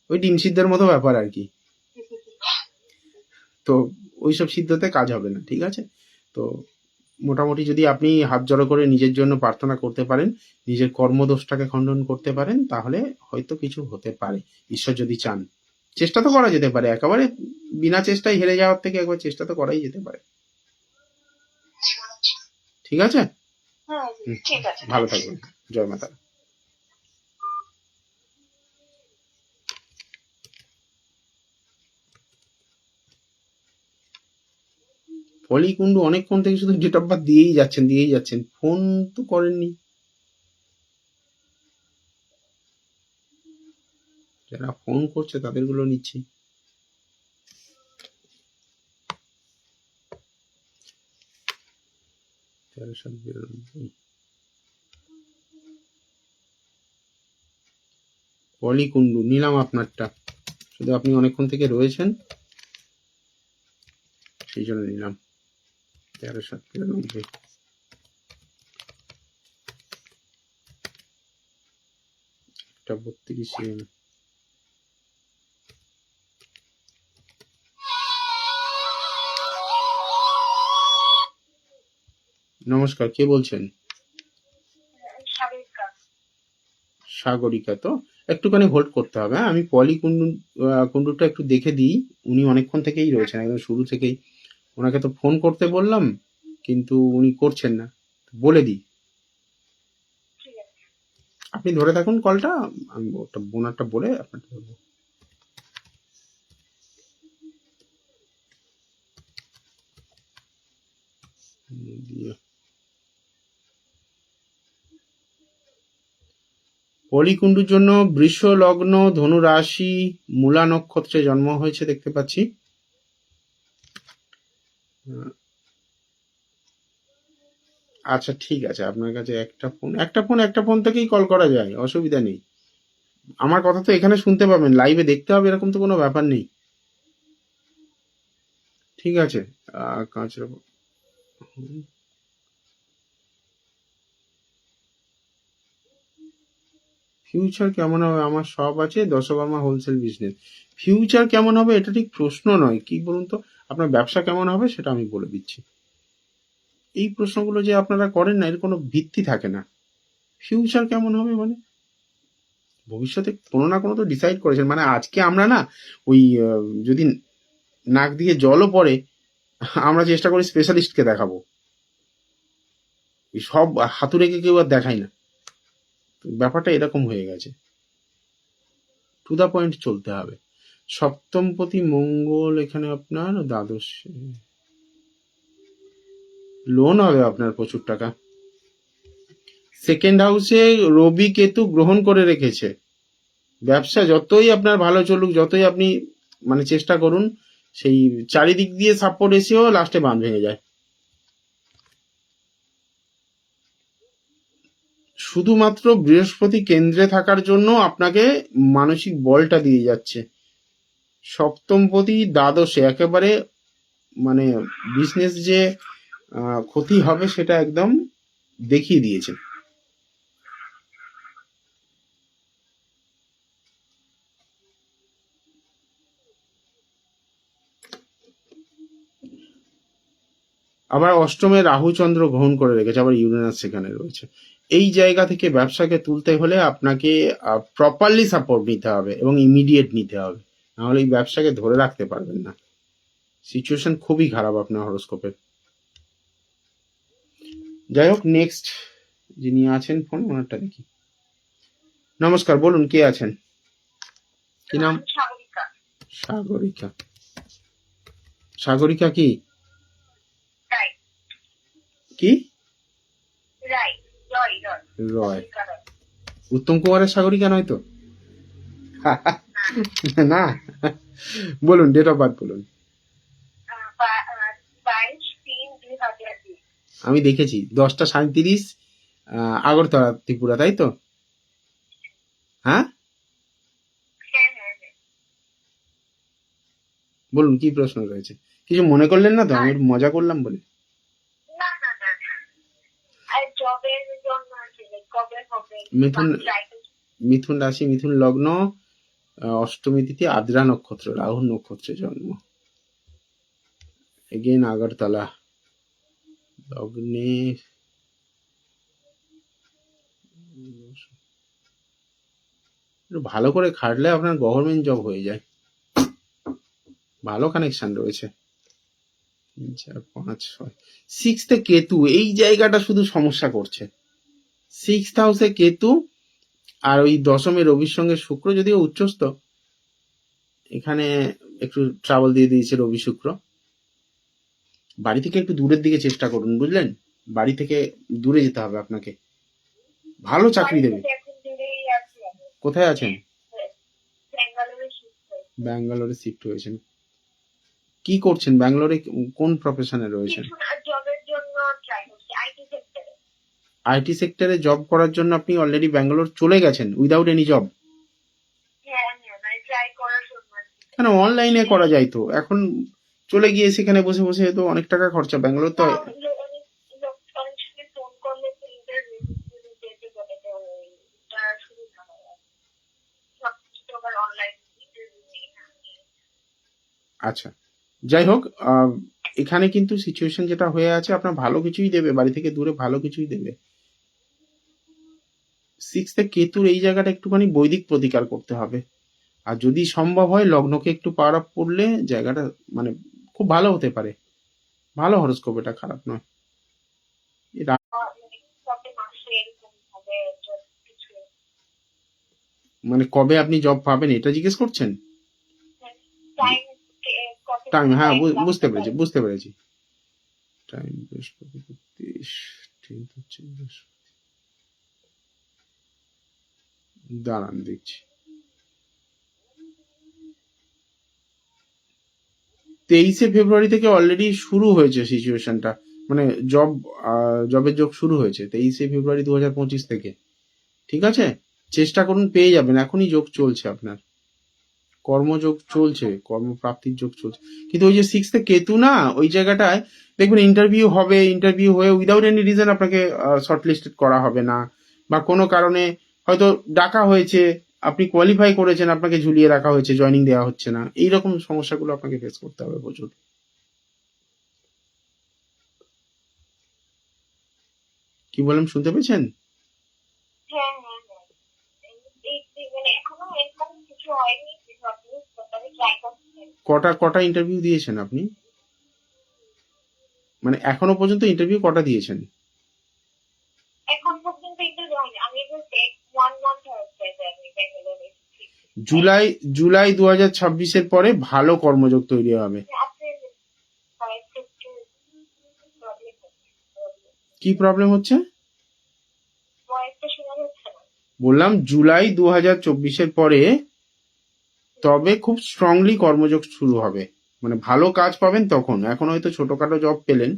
ওই ডিম সিদ্ধের মতো ব্যাপার আর কি। তো ওইসব সিদ্ধতে কাজ হবে না, ঠিক আছে? তো মোটামুটি যদি আপনি হাত জড়ো করে নিজের জন্য প্রার্থনা করতে পারেন, নিজের কর্মদোষটাকে খণ্ডন করতে পারেন, তাহলে হয়তো কিছু হতে পারে, ঈশ্বর যদি চান। চেষ্টা তো করা যেতে পারে, একেবারে বিনা চেষ্টায় হেরে যাওয়ার থেকে একবার চেষ্টা তো করাই যেতে পারে। ঠিক আছে, ভালো থাকবেন, জয় মাতা। পলি কুন্ডু অনেকক্ষণ থেকে শুধু ডেট অফ বার্থ দিয়েই যাচ্ছেন, ফোন তো করেননি। যারা ফোন করছে তাদের গুলো নিচ্ছি। পলি কুন্ডু নিলাম আপনারটা, শুধু আপনি অনেকক্ষণ থেকে রয়েছেন সেই জন্য নিলাম। 13/7/93। একটা 32। নমস্কার, কে বলছেন? সাগরিকা। তো একটুখানি হোল্ড করতে হবে, হ্যাঁ? আমি পলি কুন্ডুটা একটু দেখে দিই। উনি অনেকক্ষণ থেকেই রয়েছেন, একদম শুরু থেকেই। ওনাকে তো ফোন করতে বললাম, কিন্তু উনি করছেন না, বলে দিই। আপনি ধরে থাকুন কলটা, আমি ওটা বোনারটা বলে আপনাকে বলবো। পলিকুণ্ডুর জন্য বৃষ লগ্ন, ধনু রাশি, মূলা নক্ষত্রে জন্ম হয়েছে দেখতে পাচ্ছি। আচ্ছা ঠিক আছে, আপনার কাছে একটা ফোন থেকেই কল করা যায়, অসুবিধা নেই। আমার কথা তো এখানে শুনতে পাবেন, লাইভে দেখতে হবে এরকম তো কোনো ব্যাপার নেই। ঠিক আছে। কাঁচরা ফিউচার কেমন হবে? আমার সব আছে, দশকর্মা হোলসেল বিজনেস। ফিউচার কেমন হবে এটা ঠিক প্রশ্ন নয়, কি বলুন তো, আপনার ব্যবসা কেমন হবে সেটা আমি বলে দিচ্ছি। এই প্রশ্নগুলো যে আপনারা করেন না, এর কোনো ভিত্তি থাকে না। ফিউচার কেমন হবে মানে ভবিষ্যতে কোনো না কোনো তো ডিসাইড করেছেন, মানে আজকে আমরা না ওই যদি নাক দিয়ে জলও পড়ে আমরা চেষ্টা করি স্পেশালিস্টকে দেখাবো, সব হাতুড়েকে কেউ আর দেখাই না। ব্যাপারটা এরকম হয়ে গেছে, টু দা পয়েন্ট চলতে হবে। সপ্তমপতি মঙ্গল এখানে আপনার দ্বাদশ, লোন হবে আপনার প্রচুর টাকা। সেকেন্ড হাউসে রবি কেতু গ্রহণ করে রেখেছে, ব্যবসা যতই আপনার ভালো চলুক, যতই আপনি মানে চেষ্টা করুন, সেই চারিদিক দিয়ে সাপোর্ট এসেও লাস্টে বাঁধ ভেঙে যায়। শুধুমাত্র বৃহস্পতি কেন্দ্রে থাকার জন্য আপনাকে মানসিক বলটা দিয়ে যাচ্ছে। সপ্তমপতি দ্বাদশে একেবারে মানে বিজনেস যে ক্ষতি হবে সেটা একদম দেখিয়ে দিয়েছে। আবার অষ্টমে রাহু চন্দ্র গ্রহণ করে রেখেছে, আবার ইউরেনাস সেখানে রয়েছে। এই জায়গা থেকে ব্যবসাকে তুলতে হলে আপনাকে প্রপারলি সাপোর্ট নিতে হবে এবং ইমিডিয়েট নিতে হবে, নাহলে এই ব্যবসাকে ধরে রাখতে পারবেন না। সিচুয়েশন খুবই খারাপ আপনার হরোস্কোপের। যাই হোক, নেক্সট যিনি আছেন ফোন, ওনারটা দেখি। নমস্কার, বলুন কে আছেন, কি নাম? সাগরিকা। সাগরিকা। সাগরিকা কি কি রয়? উত্তম কুমারের সাগরিকা নয় তো? না, বলুন ডেট অফ বার্থ বলুন। আমি দেখেছি 10:37 আগরতলা ত্রিপুরা, তাই তো? হ্যাঁ, বলুন কি প্রশ্ন রয়েছে, কিছু মনে করলেন না তো? আমি মজা করলাম বলে। মিথুন রাশি, মিথুন লগ্ন, অষ্টমী তিথি, আদ্রা নক্ষত্র, রাহু নক্ষত্রে জন্ম। এগেন আগরতলা লগ্নে। ভালো করে খাটলে আপনার গভর্নমেন্ট জব হয়ে যায়, ভালো কানেকশন রয়েছে। 3, 4, 5, 6 সিক্সথে কেতু, এই জায়গাটা শুধু সমস্যা করছে। সিক্সথ হাউসে কেতু আর ওই দশমে রবির সঙ্গে শুক্র, যদিও উচ্চস্থ, এখানে একটু ট্রাবল দিয়ে দিয়েছে রবি শুক্র। বাড়ি থেকে একটু দূরের দিকে চেষ্টা করুন, বুঝলেন? বাড়ি থেকে দূরে যেতে হবে আপনাকে, ভালো চাকরি দেবে। কোথায় আছেন? ব্যাঙ্গালোরে শিফট হয়েছেন। কি করছেন ব্যাঙ্গালোরে, কোন প্রফেশনে রয়েছেন? আইটি সেক্টরে জব করার জন্য আপনি অলরেডি ব্যাঙ্গালোর চলে গেছেন উইদাউট এনি জব? কেন, অনলাইনে করা যায় তো, এখন চলে গিয়ে সেখানে বসে বসে তো অনেক টাকা খরচা। ব্যাঙ্গালোর তো আচ্ছা, যাই হোক, এখানে কিন্তু সিচুয়েশন যেটা হয়ে আছে, আপনার ভালো কিছুই দেবে, বাড়ি থেকে দূরে ভালো কিছুই দেবে। সিক্সথে কেতুর এই জায়গাটা একটুখানি বৈদিক প্রতিকার করতে হবে, আর যদি সম্ভব হয় লগ্নকে একটু পাওয়ার আপ করলে জায়গাটা মানে খুব ভালো হতে পারে। ভালো হরোস্কোপ, এটা খারাপ নয়। মানে কবে আপনি জব পাবেন এটা জিজ্ঞেস করছেন? টাইম টাইম, হ্যাঁ বুঝতে পেরেছি। টাইম বৃহস্পতিবার 23 হচ্ছে বৃহস্পতি। দাঁড়ান দেখছি। 23 ফেব্রুয়ারি থেকে অলরেডি শুরু হয়েছে সিচুয়েশনটা, মানে জবের যোগ শুরু হয়েছে 23 ফেব্রুয়ারি 2025 থেকে। ঠিক আছে, চেষ্টা করুন, পেয়ে যাবেন। এখনই যোগ চলছে আপনার, কর্মযোগ চলছে, কর্মপ্রাপ্তির যোগ চলছে। কিন্তু ওই যে 6 কেতু না, ওই জায়গাটায় দেখবেন ইন্টারভিউ হবে, ইন্টারভিউ হয়ে উইদাউট এনি রিজন আপনাকে শর্টলিস্টেড করা হবে না, বা কোনো কারণে হয়তো ডাকা হয়েছে, আপনি কোয়ালিফাই করেছেন, আপনাকে ঝুলিয়ে রাখা হয়েছে, জয়েনিং দেওয়া হচ্ছে না। এইরকম সমস্যাগুলো আপনাকে ফেস করতে হবে প্রচুর। কি বললাম শুনতে পেয়েছেন? হ্যাঁ হ্যাঁ হ্যাঁ মানে এখনো এরকম কিছু হয়নি, আমি ট্রাই করছি। কটা ইন্টারভিউ দিয়েছেন আপনি? মানে এখনো পর্যন্ত ইন্টারভিউ কটা দিয়েছেন? এখন পর্যন্ত ইন্টারভিউ হয়নি, আমি বলতে 1 মান্থ হচ্ছে যে আমি ব্যাঙ্গালোরে এসেছি। জুলাই 2026 পরে ভালো কর্মযোগ তৈরি হবে। কি প্রবলেম হচ্ছে? বললাম জুলাই 2024 পরে তবে খুব স্ট্রংলি কর্মযোগ শুরু হবে, মানে ভালো কাজ পাবেন তখন। এখন হয়তো ছোটখাটো জব পেলেন,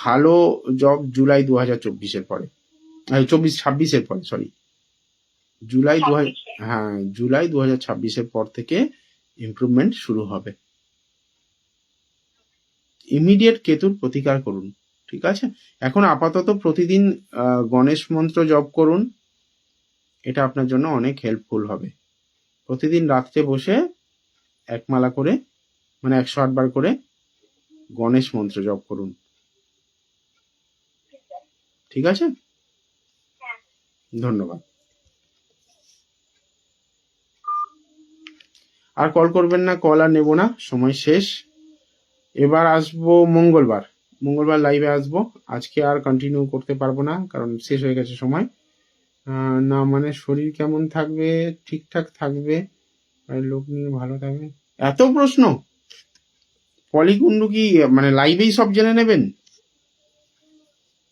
ভালো জব জুলাই 2024 পরে, 26 পরে, সরি জুলাই জুলাই 2026 পর থেকে ইমপ্রুভমেন্ট শুরু হবে। ইমিডিয়েট কেতুর প্রতিকার করুন, ঠিক আছে? এখন আপাতত প্রতিদিন গণেশ মন্ত্র জপ করুন, এটা আপনার জন্য অনেক হেল্পফুল হবে। প্রতিদিন রাত্রে বসে এক মালা করে, মানে 108 বার করে গণেশ মন্ত্র জপ করুন, ঠিক আছে? ধন্যবাদ। আর কল করবেন না, কল আর নেব না, সময় শেষ। এবার আসবো মঙ্গলবার লাইভে আসবো। আজকে আর কন্টিনিউ করতে পারবো না, কারণ শেষ হয়ে গেছে সময়। না মানে শরীর কেমন থাকবে? ঠিকঠাক থাকবে, লোক নিয়ে ভালো থাকবে। এত প্রশ্ন, পলিকুণ্ডু কি মানে লাইভেই সব জেনে নেবেন?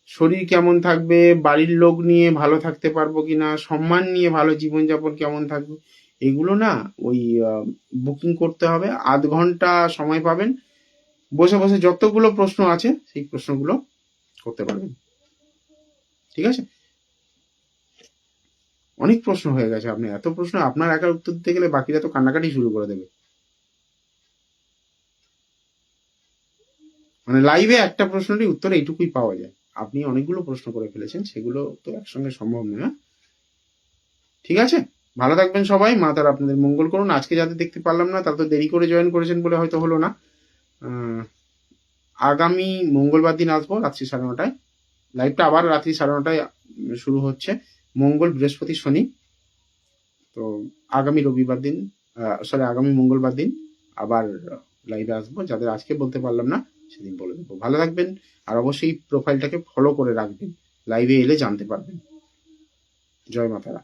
শরীর কেমন থাকবে, বাড়ির লোক নিয়ে ভালো থাকতে পারবো কিনা, সম্মান নিয়ে ভালো জীবনযাপন কেমন থাকবে, এগুলো না ওই বুকিং করতে হবে। 0.5 ঘন্টা সময় পাবেন, বসে বসে যতগুলো প্রশ্ন আছে সেই প্রশ্নগুলো করতে পারবেন, ঠিক আছে? অনেক প্রশ্ন হয়ে গেছে, আপনি এত প্রশ্ন আপনার একার উত্তর দিতে গেলে বাকিরা তো কান্নাকাটি শুরু করে দেবে। মানে লাইভে একটা প্রশ্নেরই উত্তর এইটুকুই পাওয়া যায়, আপনি অনেকগুলো প্রশ্ন করে ফেলেছেন, সেগুলো তো একসঙ্গে সম্ভব নয়। ঠিক আছে, ভালো থাকবেন সবাই, মা তারা আপনাদের মঙ্গল করুন। আজকে যাদের দেখতে পারলাম না তারা তো দেরি করে জয়েন করেছেন বলে হয়তো হলো না। আগামী মঙ্গলবার দিন আসবো রাত্রি 9:30টায়, লাইভটা আবার রাত্রি 9:30টায় শুরু হচ্ছে, মঙ্গল বৃহস্পতি শনি। তো আগামী মঙ্গলবার দিন আবার লাইভে আসবো। যাদের আজকে বলতে পারলাম না সেদিন বলে দেবো। ভালো থাকবেন, আর অবশ্যই প্রোফাইলটাকে ফলো করে রাখবেন, লাইভে এলে জানতে পারবেন। জয় মাতারা।